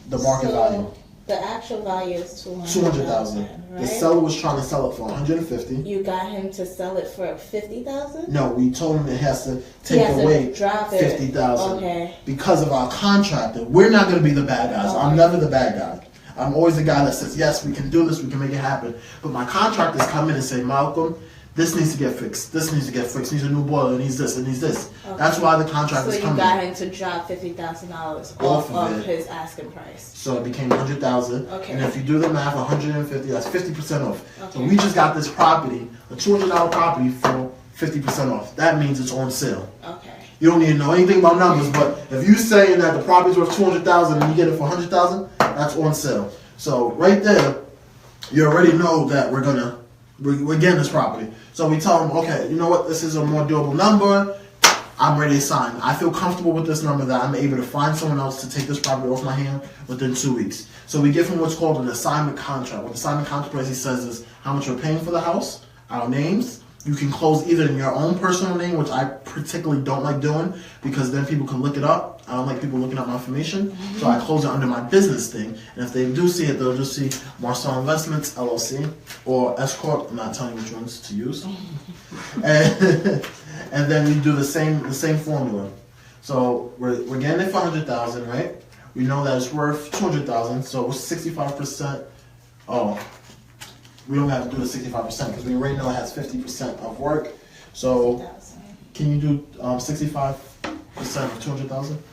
the market value. The actual value is 200,000. right? The seller was trying to sell it for 150. You got him to sell it for 50,000. No, we told him it has to take away drop 50,000 Okay. because of our contractor. We're not going to be the bad guys. I'm never the bad guy. I'm always the guy that says, yes, we can do this, we can make it happen. But my contractors come in and say, Malcolm, this needs to get fixed. This needs to get fixed. It needs a new boiler. It needs this. It needs this. Okay. That's why the contractors come in. So you got him to drop $50,000 off of his asking price. So it became 100,000. Okay. And if you do the math, 150, that's 50% off. Okay. So we just got this property, a $200 property for 50% off. That means it's on sale. Okay. You don't need to know anything about numbers, but if you're saying that the property's worth 200,000 and you get it for 100,000, that's on sale. So right there, you already know that we're getting this property. So we tell them, okay, you know what, this is a more doable number. I'm ready to sign. I feel comfortable with this number that I'm able to find someone else to take this property off my hand within 2 weeks. So we give him what's called an assignment contract. What the assignment contract basically says is how much we're paying for the house, our names. You can close either in your own personal name, which I particularly don't like doing because then people can look it up. I don't like people looking up my information. So I close it under my business thing. And if they do see it, they'll just see Marcelle Investments, LLC, or S Corp. I'm not telling you which ones to use. And then we do the same formula. So we're getting it for 100,000, right? We know that it's worth 200,000, so it's 65%. Oh. We don't have to do the 65% because we already know it has 50% of work. So can you do 65% of 200,000?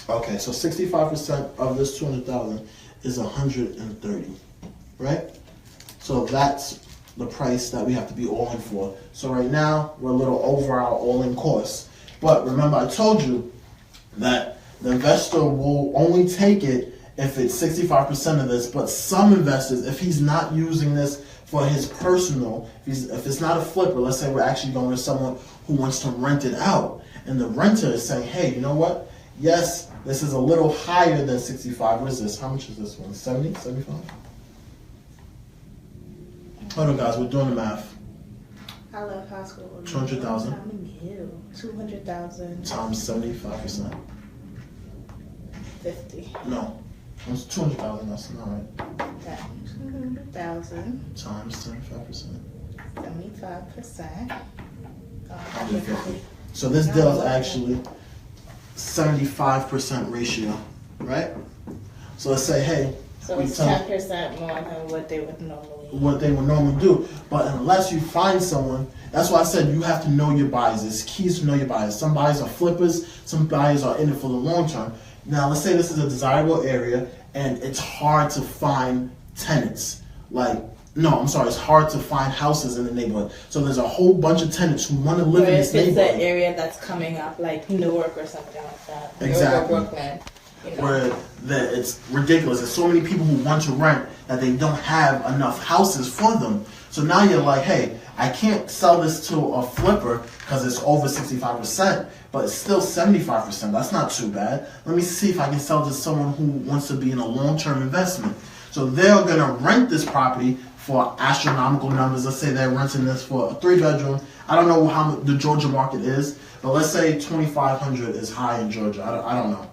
Okay, so 65% of this 200,000 is 130, right? So that's the price that we have to be all in for. So right now we're a little over our all-in cost. But remember, I told you that the investor will only take it if it's 65% of this. But some investors, if he's not using this for his personal, if it's not a flipper, let's say we're actually going to someone who wants to rent it out, and the renter is saying, hey, you know what? Yes, this is a little higher than 65. What is this? How much is this one? 70? 75? Hold on, guys. We're doing the math. I love high school. 200,000. 200,000 times 75%. 50. No, it's 200,000. That's not right. Okay. 200,000 times 75%. 75%. 150. So this deal is actually 75% ratio, right? So let's say, hey, so it's 10% more than what they would normally do. But unless you find someone, that's why I said you have to know your buyers. It's key to know your buyers. Some buyers are flippers, some buyers are in it for the long term. Now let's say this is a desirable area and it's hard to find tenants. It's hard to find houses in the neighborhood. So there's a whole bunch of tenants who want to live in this neighborhood. If it's an area that's coming up, like Newark or something like that. Exactly. Newark or Brooklyn. where it's ridiculous. There's so many people who want to rent that they don't have enough houses for them. So now you're like, hey, I can't sell this to a flipper because it's over 65%, but it's still 75%. That's not too bad. Let me see if I can sell to someone who wants to be in a long-term investment. So they're going to rent this property for astronomical numbers. Let's say they're renting this for a 3-bedroom. I don't know how the Georgia market is, but let's say $2,500 is high in Georgia. I don't know.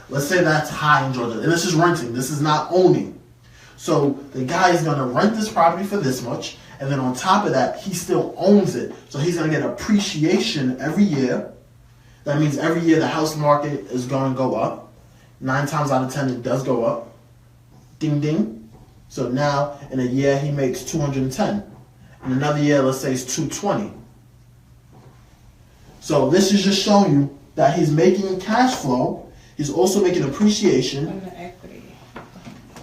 Let's say that's high in Georgia. And this is renting. This is not owning. So the guy is going to rent this property for this much, and then on top of that, he still owns it. So he's going to get appreciation every year. That means every year the house market is going to go up. 9 times out of 10, it does go up. Ding, ding. So now, in a year, he makes 210. In another year, let's say it's 220. So this is just showing you that he's making cash flow. He's also making appreciation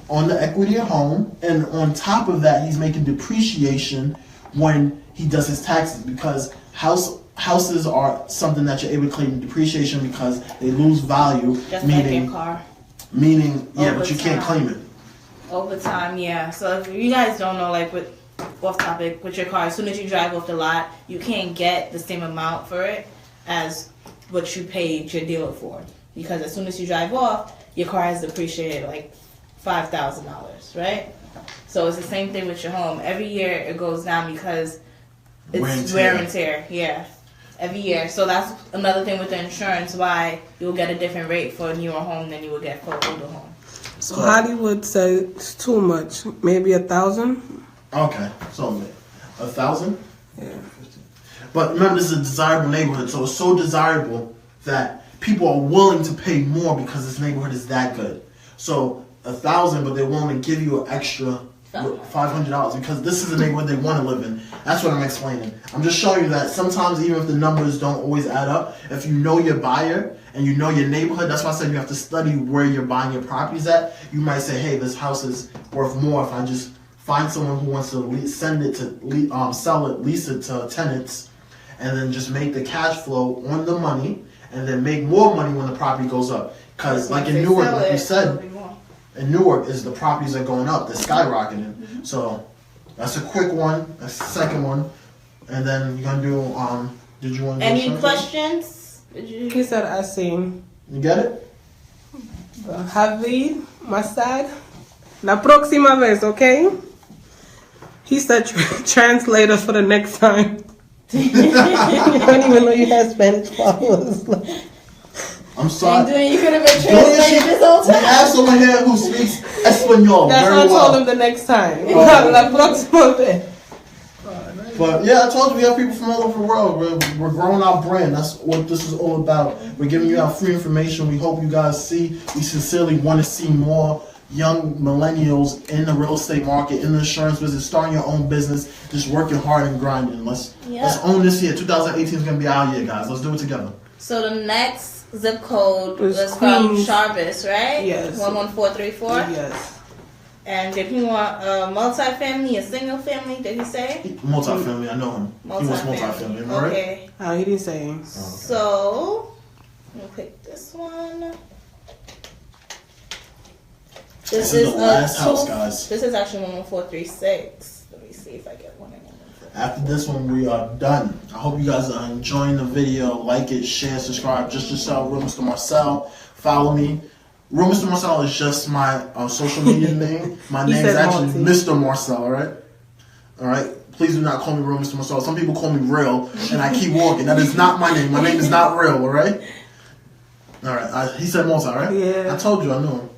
on the equity of home, and on top of that, he's making depreciation when he does his taxes, because houses are something that you're able to claim depreciation because they lose value. Just like your car. Meaning, yeah, but you can't claim it. Over time, yeah. So if you guys don't know, like off topic, with your car, as soon as you drive off the lot, you can't get the same amount for it as what you paid your dealer for. Because as soon as you drive off, your car has depreciated like $5,000, right? So it's the same thing with your home. Every year it goes down because it's wear and tear. Yeah, every year. So that's another thing with the insurance, why you'll get a different rate for a newer home than you would get for an older home. So Hollywood says it's too much. Maybe 1,000. Okay, so 1,000. Yeah. But remember, this is a desirable neighborhood, so it's so desirable that people are willing to pay more because this neighborhood is that good. So 1,000, but they're willing to give you an extra $500 because this is a neighborhood they want to live in. That's what I'm explaining. I'm just showing you that sometimes, even if the numbers don't always add up, if you know your buyer and you know your neighborhood, that's why I said you have to study where you're buying your properties at. You might say, hey, this house is worth more if I just find someone who wants to send it to sell it, lease it to tenants, and then just make the cash flow on the money, and then make more money when the property goes up. Because like in Newark, like you said, in Newark is the properties are going up, they're skyrocketing. Mm-hmm. So that's a quick one. That's the second one, and then you're gonna do. Did you want to? Any questions? He said, "I seen." You get it? Javi, Masad. La próxima vez, okay? He said, translate us for the next time. I don't even know you had Spanish followers. I'm sorry. You could have been translating this whole time. We have someone here who speaks Espanol That's very what I well. told him the next time. La próxima vez. But yeah, I told you we have people from all over the world. We're growing our brand. That's what this is all about. We're giving you our free information. We hope you guys see. We sincerely want to see more young millennials in the real estate market, in the insurance business, starting your own business, just working hard and grinding. Let's own this year. 2018 is gonna be our year, guys. Let's do it together. So the next zip code was from Jarvis, right? Yes. 11434. Yes. And did he want a multi-family, a single family? Did he say? Multi-family. I know him. He wants multi-family. Am I right? Okay. Oh, he didn't say. Okay. So we'll pick this one. This is the last house, guys. This is actually 11436. Let me see if I get one in 11436. After this one, we are done. I hope you guys are enjoying the video. Like it, share, subscribe. Just yourself, Real Mr. Marcelle. Follow me. Real Mr. Marcelle is just my social media name. My name is actually Mr. Marcelle, alright? Alright? Please do not call me Real Mr. Marcelle. Some people call me Real, and I keep walking. That is not my name. My name is not Real, alright? Alright, he said multi, right? Yeah. I told you, I knew him.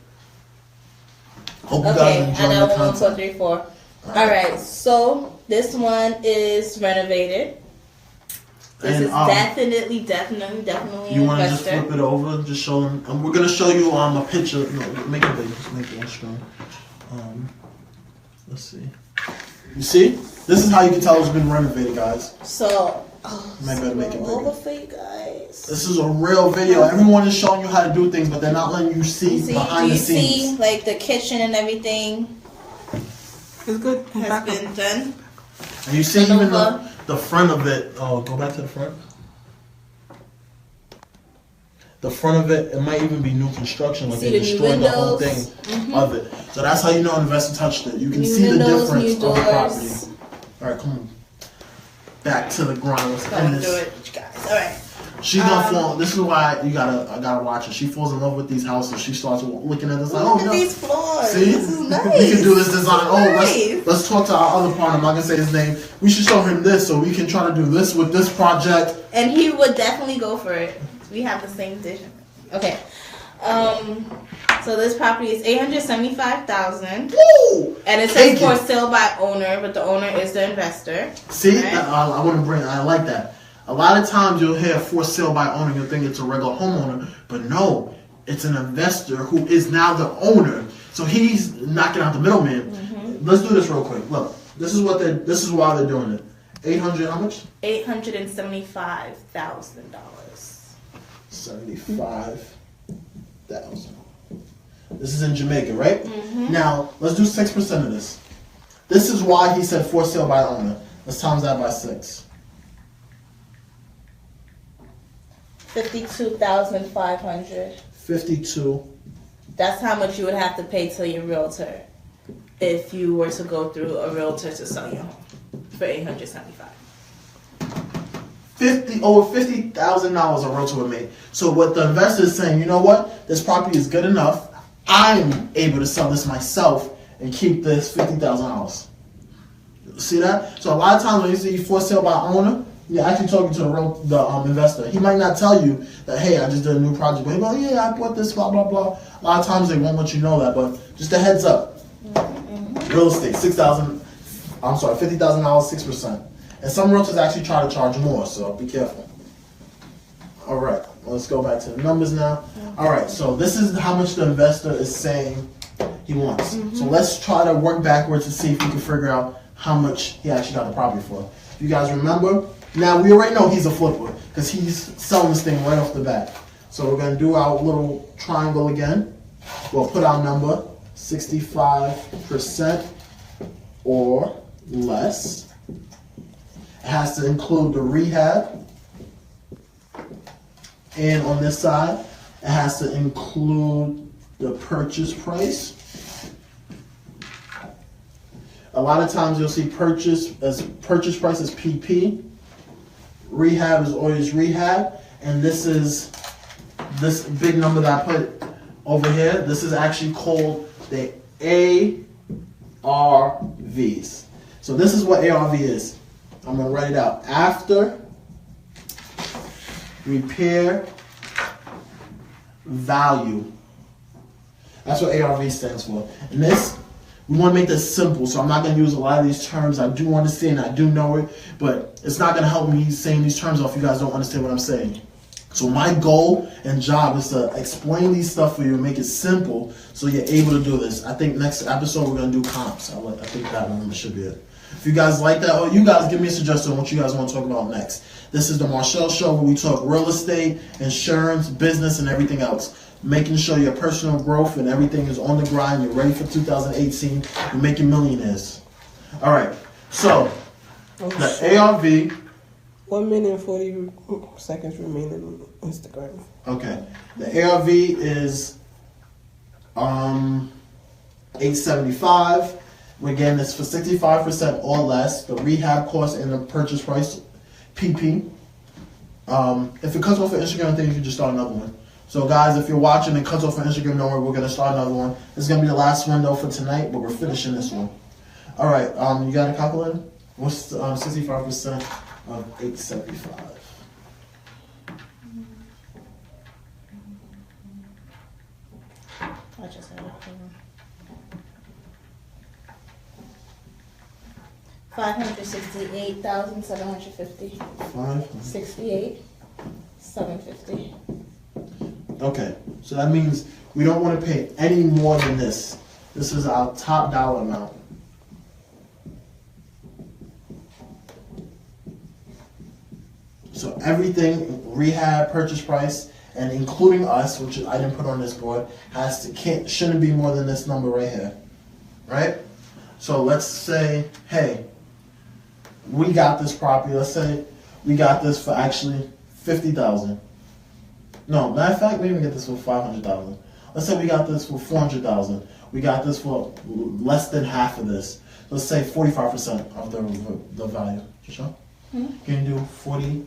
Hope you guys enjoy the content. 11434. Alright, so this one is renovated. This is definitely you want to just flip it over, just show them. And we're gonna show you a picture. No, make it big. Just make it on screen. Let's see. You see? This is how you can tell it's been renovated, guys. So, maybe I'll make it bigger. Over for you guys. This is a real video. Everyone is showing you how to do things, but they're not letting you see behind the scenes. You see, like the kitchen and everything. It's good. Has been done. And you see even the front of it. Oh, go back to the front. The front of it, it might even be new construction, like See they the new destroyed the whole windows? thing of it. So that's how you know an investor touched it. You can New see the windows, difference new of the property. doors. All right, come on. Back to the grind. Let's Going end through this. it, you guys. All right. She's gonna fall. This is why I gotta watch her. She falls in love with these houses. She starts looking at this like, Look oh at no. these floors. See, This is nice. we can do this design. Oh, Nice. let's talk to our other partner. I'm not gonna say his name. We should show him this so we can try to do this with this project. And he would definitely go for it. We have the same vision. Okay. So this property is $875,000, Woo! and it says for sale by owner, but the owner is the investor. See, Right. I want to bring. I like that. A lot of times you'll hear for sale by owner, you'll think it's a regular homeowner, but no, it's an investor who is now the owner. So he's knocking out the middleman. Mm-hmm. Let's do this real quick. Look, this is why they're doing it. 800, how much? $875,000. 75,000. This is in Jamaica, right? Mm-hmm. Now let's do 6% of this. This is why he said for sale by owner. Let's times that by 6. 52,500. 52. That's how much you would have to pay to your realtor if you were to go through a realtor to sell your home for $875,000. Over $50,000 a realtor would make. So what the investor is saying, you know what? This property is good enough. I'm able to sell this myself and keep this $50,000. See that? So a lot of times when you see for sale by owner, you're actually talking to the investor. He might not tell you that, hey, I just did a new project. But he'll go, yeah, I bought this, blah, blah, blah. A lot of times they won't let you know that, but just a heads up. Real estate, $50,000, 6%. And some realtors actually try to charge more, so be careful. All right, let's go back to the numbers now. All right, so this is how much the investor is saying he wants. So let's try to work backwards to see if we can figure out how much he actually got the property for. If you guys remember, now we already know he's a flipper because he's selling this thing right off the bat. So we're going to do our little triangle again. We'll put our number, 65% or less. It has to include the rehab. And on this side, it has to include the purchase price. A lot of times you'll see purchase price as PP. Rehab is always rehab. And this is this big number that I put over here. This is actually called the ARVs. So this is what ARV is. I'm going to write it out. After repair value. That's what ARV stands for. And this, we want to make this simple, so I'm not going to use a lot of these terms. I do understand, I do know it, but it's not going to help me saying these terms off if you guys don't understand what I'm saying. So my goal and job is to explain these stuff for you and make it simple so you're able to do this. I think next episode we're going to do comps. I think that one should be it. If you guys like that, or you guys give me a suggestion on what you guys want to talk about next. This is the Marcelle Show where we talk real estate, insurance, business, and everything else. Making sure your personal growth and everything is on the grind. You're ready for 2018. You're making millionaires. All right. So, the ARV. 1 minute and 40 seconds remaining on Instagram. Okay. The ARV is 875. Again, it's for 65% or less. The rehab cost and the purchase price, PP. If it cuts off for Instagram, I think you can just start another one. So guys, if you're watching and it cuts off for Instagram, don't worry, we're going to start another one. This is going to be the last window for tonight, but we're finishing this one. All right, you got a calculator? What's 65% of 875? I just had it. 568,750. 68,750. Okay, so that means we don't want to pay any more than this. This is our top dollar amount. So everything, rehab, purchase price, and including us, which I didn't put on this board, shouldn't be more than this number right here, right? So let's say, hey, we got this property. Let's say we got this for actually $50,000. No, matter of fact, we even get this for $500,000. Let's say we got this for $400,000. We got this for less than half of this. Let's say 45% of the value. Sure? Can you do 40%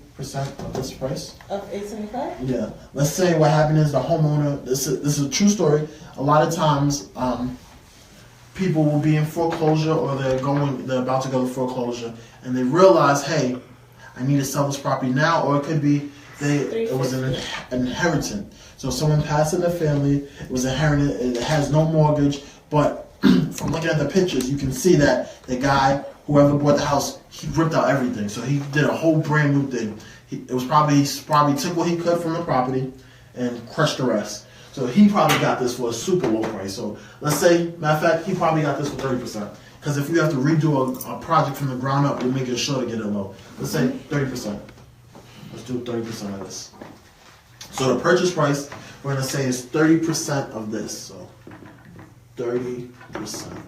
of this price? Of $875? Yeah. Let's say what happened is the homeowner. This is a true story. A lot of times, people will be in foreclosure or they're about to go to foreclosure, and they realize, hey, I need to sell this property now, or it could be it was an inheritance. So someone passed in their family, it was inherited, it has no mortgage, but from looking at the pictures, you can see that the guy, whoever bought the house, he ripped out everything. So he did a whole brand new thing. He probably took what he could from the property and crushed the rest. So he probably got this for a super low price. So let's say, matter of fact, he probably got this for 30%. Because if you have to redo a project from the ground up, you're making sure to get it low. Let's say 30%. Let's do 30% of this. So the purchase price, we're going to say, is 30% of this. So 30%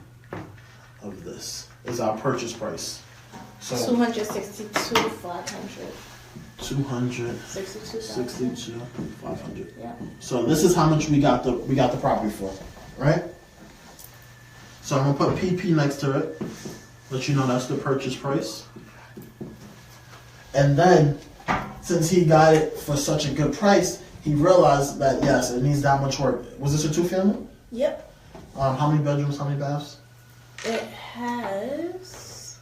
of this is our purchase price. So $262,500. 262,500. Yeah. So this is how much we got the property for, right? So I'm gonna put PP next to it, let you know that's the purchase price. And then, since he got it for such a good price, he realized that yes, it needs that much work. Was this a 2-family? Yep. How many bedrooms? How many baths? It has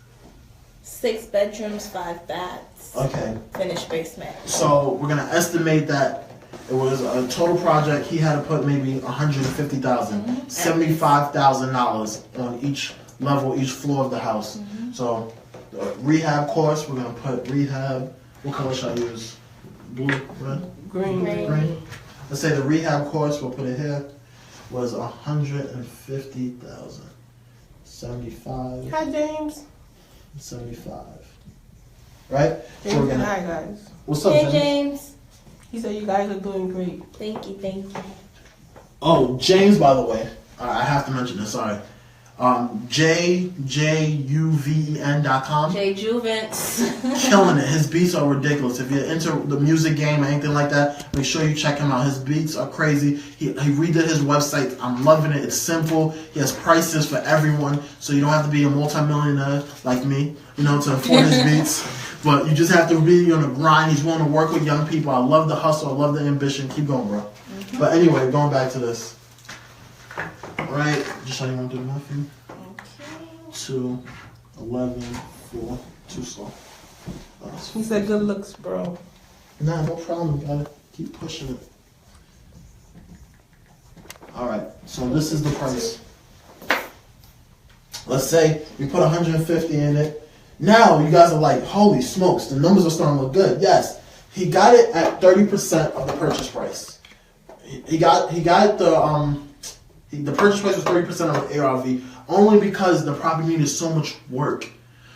6 bedrooms, 5 baths. Okay. Finished basement. So we're gonna estimate that it was a total project. He had to put maybe $150,000, $75,000 on each level, each floor of the house. So the rehab course, we're gonna put rehab. What color should I use? Blue, red, Green. Let's say the rehab course, we'll put it here, was $150,000. 75. Hi, James. 75. Right? James, So we're gonna. hi, guys. What's up, Hey, James? James. He said you guys are doing great. Thank you. Oh, James, by the way, I have to mention this. Sorry. JJUVEN.com. Juvence. Killing it. His beats are ridiculous. If you're into the music game or anything like that, make sure you check him out. His beats are crazy. He redid his website. I'm loving it. It's simple. He has prices for everyone, so you don't have to be a multimillionaire like me, to afford his beats. But you just have to be on the grind. He's willing to work with young people. I love the hustle. I love the ambition. Keep going, bro. But anyway, going back to this. Right, just how you want to do the math for me? Okay. 2, 11, 4, too slow. He said good looks, bro. Nah, no problem. You gotta keep pushing it. Alright, so this is the price. Let's say we put 150 in it. Now you guys are like, holy smokes, the numbers are starting to look good. Yes, he got it at 30% of the purchase price. He got the purchase price was 30% of the ARV only because the property needed so much work.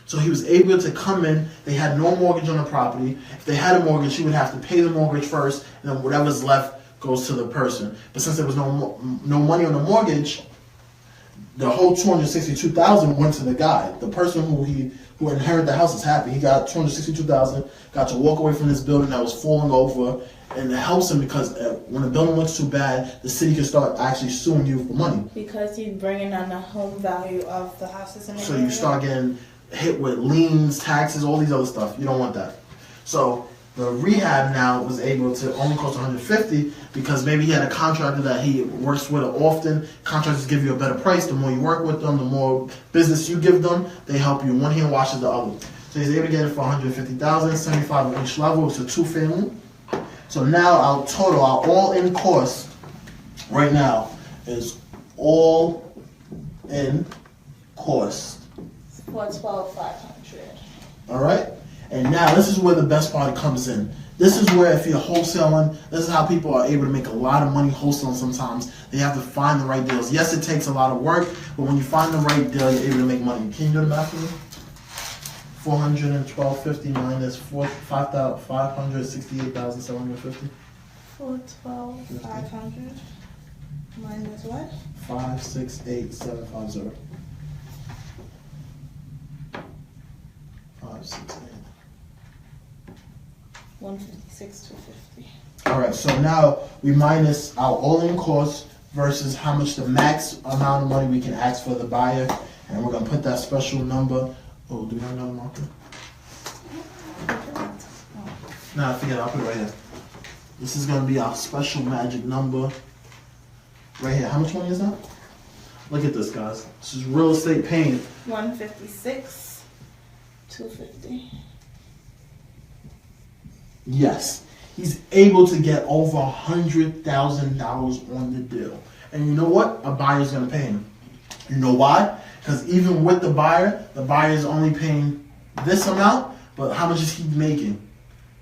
So he was able to come in. They had no mortgage on the property. If they had a mortgage, he would have to pay the mortgage first, and then whatever's left goes to the person. But since there was no money on the mortgage, the whole $262,000 went to the guy. The person who inherited the house is happy. He got $262,000, got to walk away from this building that was falling over. And it helps him because when a building looks too bad, the city can start actually suing you for money. Because you're bringing down the home value of the houses in the So area. you start getting hit with liens, taxes, all these other stuff. You don't want that. So the rehab now was able to only cost $150 because maybe he had a contractor that he works with often. Contractors give you a better price. The more you work with them, the more business you give them, they help you. One hand washes the other. So he's able to get it for $150,000, 75 on each level. It's a 2-family. So now our all-in cost right now is all-in cost. $412,500. All right? And now this is where the best part comes in. This is where if you're wholesaling, this is how people are able to make a lot of money wholesaling sometimes. They have to find the right deals. Yes, it takes a lot of work, but when you find the right deal, you're able to make money. Can you do the math for me? $412.50 minus $568,750. 412,500 minus what? 568,750. 568. $156,250. All right, so now we minus our all-in cost versus how much the max amount of money we can ask for the buyer, and we're gonna put that special number. Oh, do we have another marker? Nah, forget it. I'll put it right here. This is gonna be our special magic number right here. How much money is that? Look at this, guys. This is real estate pain. $156,250. Yes. He's able to get over $100,000 on the deal. And you know what? A buyer's going to pay him. You know why? Because even with the buyer is only paying this amount, but how much is he making?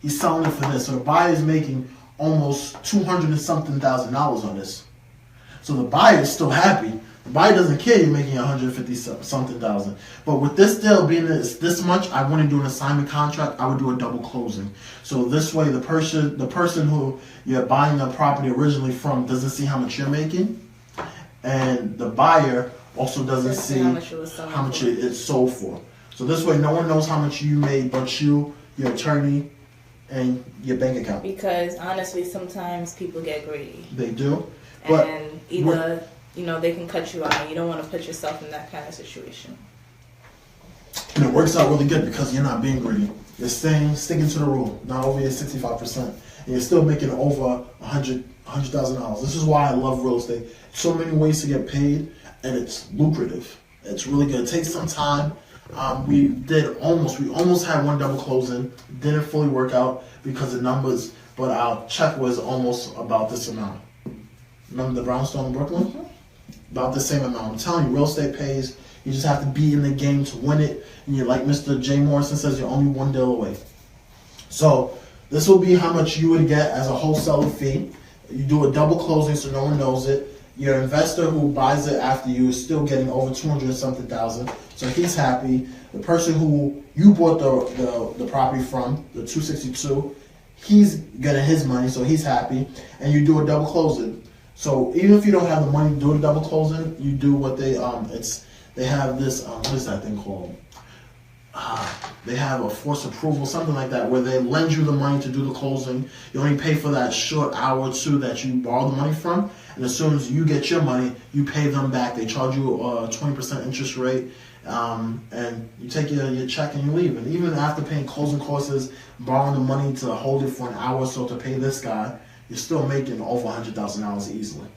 He's selling it for this. So the buyer is making almost $200 and something thousand on this. So the buyer is still happy. The buyer doesn't care you're making $150 something thousand. But with this deal being this much, I want to do an assignment contract. I would do a double closing. So this way, the person who you're buying the property originally from doesn't see how much you're making, and the buyer also doesn't see how much it's sold for. So this way, no one knows how much you made but you, your attorney, and your bank account. Because honestly, sometimes people get greedy. They do. But and either they can cut you out, and you don't want to put yourself in that kind of situation. And it works out really good because you're not being greedy. You're sticking to the rule, not over your 65%. And you're still making over $100,000. This is why I love real estate. So many ways to get paid, and it's lucrative. It's really good. It takes some time. We almost had one double closing. Didn't fully work out because of numbers, but our check was almost about this amount. Remember the brownstone in Brooklyn? Mm-hmm. About the same amount. I'm telling you, real estate pays. You just have to be in the game to win it. And you're like Mr. J. Morrison says, you're only one deal away. So this will be how much you would get as a wholesaler fee. You do a double closing so no one knows it. Your investor who buys it after you is still getting over $200 and something thousand. So he's happy. The person who you bought the property from, the 262, he's getting his money, so he's happy. And you do a double closing. So even if you don't have the money to do a double closing, you do what they have this what is that thing called? They have a forced approval, something like that, where they lend you the money to do the closing. You only pay for that short hour or two that you borrow the money from, and as soon as you get your money, you pay them back. They charge you a 20% interest rate, and you take your check and you leave. And even after paying closing costs, borrowing the money to hold it for an hour or so to pay this guy, you're still making over $100,000 easily.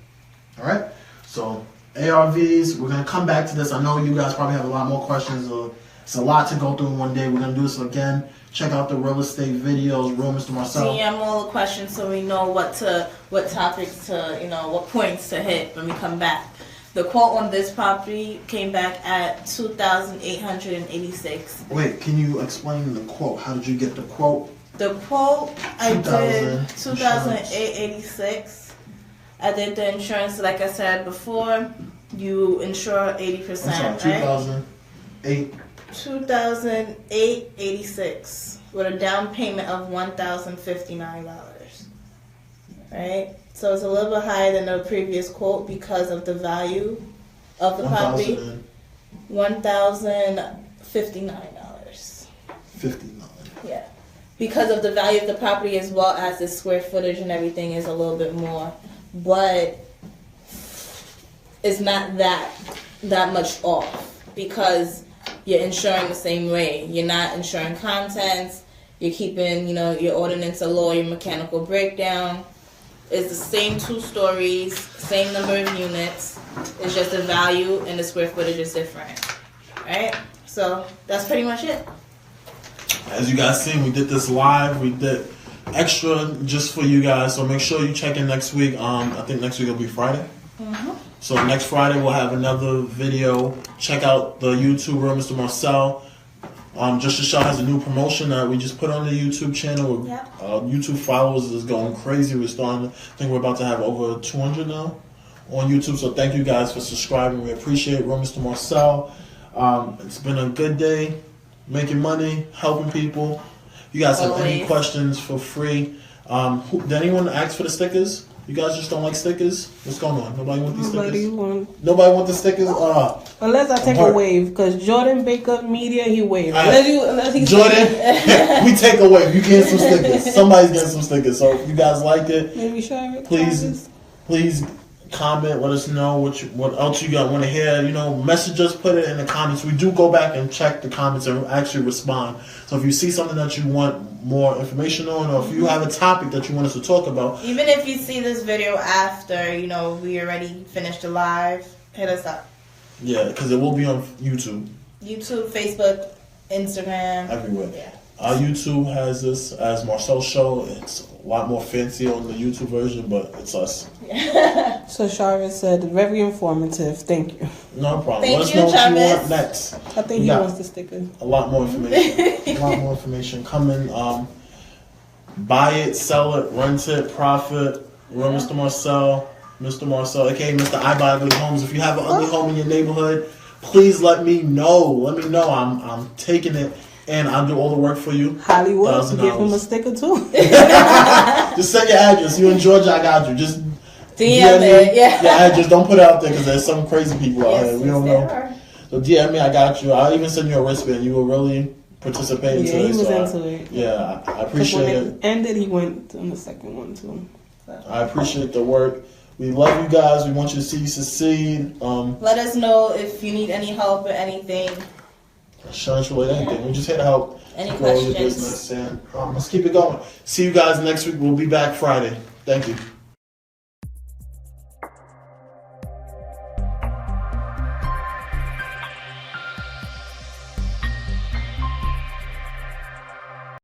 All right? So ARVs, we're going to come back to this. I know you guys probably have a lot more questions. It's a lot to go through in one day. We're going to do this again. Check out the real estate videos, Real Mr. Marcelle. DM all the questions so we know what topics to, what points to hit when we come back. The quote on this property came back at $2,886. Wait, can you explain the quote? How did you get the quote? The quote, I did $2,886. I did the insurance, like I said before, you insure 80%, I'm sorry, right? $2,886 with a down payment of $1,059. Right? So it's a little bit higher than the previous quote because of the value of the property. $1,059. Yeah. Because of the value of the property as well as the square footage and everything is a little bit more. But it's not that much off because you're insuring the same way. You're not insuring contents. You're keeping, your ordinance of law, your mechanical breakdown. It's the same 2 stories, same number of units. It's just the value and the square footage is different. Alright? So that's pretty much it. As you guys seen, we did this live. We did extra just for you guys. So make sure you check in next week. I think next week will be Friday. Mm-hmm. So next Friday we'll have another video. Check out the YouTube Real Mr. Marcelle. Just to show has a new promotion that we just put on the YouTube channel. Yep. YouTube followers is going crazy. I think we're about to have over 200 now on YouTube. So thank you guys for subscribing. We appreciate Real Mr. Marcelle. It's been a good day, making money, helping people. You guys have any questions for free? Did anyone ask for the stickers? You guys just don't like stickers? What's going on? Nobody want these Nobody stickers? want. Nobody want the stickers? Unless I take a wave, because Jordan Baker Media, he waves. Unless he Jordan, we take a wave. You get some stickers. Somebody's getting some stickers. So if you guys like it, maybe share it. please comment. Let us know what else you got want to hear. You know, message us. Put it in the comments. We do go back and check the comments and actually respond. So if you see something that you want more information on, or if you have a topic that you want us to talk about, even if you see this video after, you know, we already finished the live, hit us up. Yeah, because it will be on YouTube, Facebook, Instagram, everywhere. Yeah. Our YouTube has this as Marcelle Show. It's a lot more fancy on the YouTube version, but it's us. So Shara said, very informative. Thank you. No problem. Thank Let us you, know what Travis. you want next. I think he wants the sticker. A lot more information. A lot more information coming. Buy it, sell it, rent it, profit. We're Mr. Marcelle, aka Mr. I Buy Ugly Homes. If you have an ugly home in your neighborhood, please let me know. Let me know. I'm taking it. And I'll do all the work for you. Hollywood, give him a sticker too. Just send your address. You in Georgia, I got you. Just DM it. Yeah. Your address. Don't put it out there because there's some crazy people out here. We don't know. So DM me, I got you. I'll even send you a wristband. You will really participate into it. Yeah, he was into it. Yeah, I appreciate it. When it ended, he went on the second one too. So. I appreciate the work. We love you guys. We want you to see you succeed. Let us know if you need any help or anything. Insurance related anything. We're just here to help Any grow your questions? business. And let's keep it going. See you guys next week. We'll be back Friday. Thank you.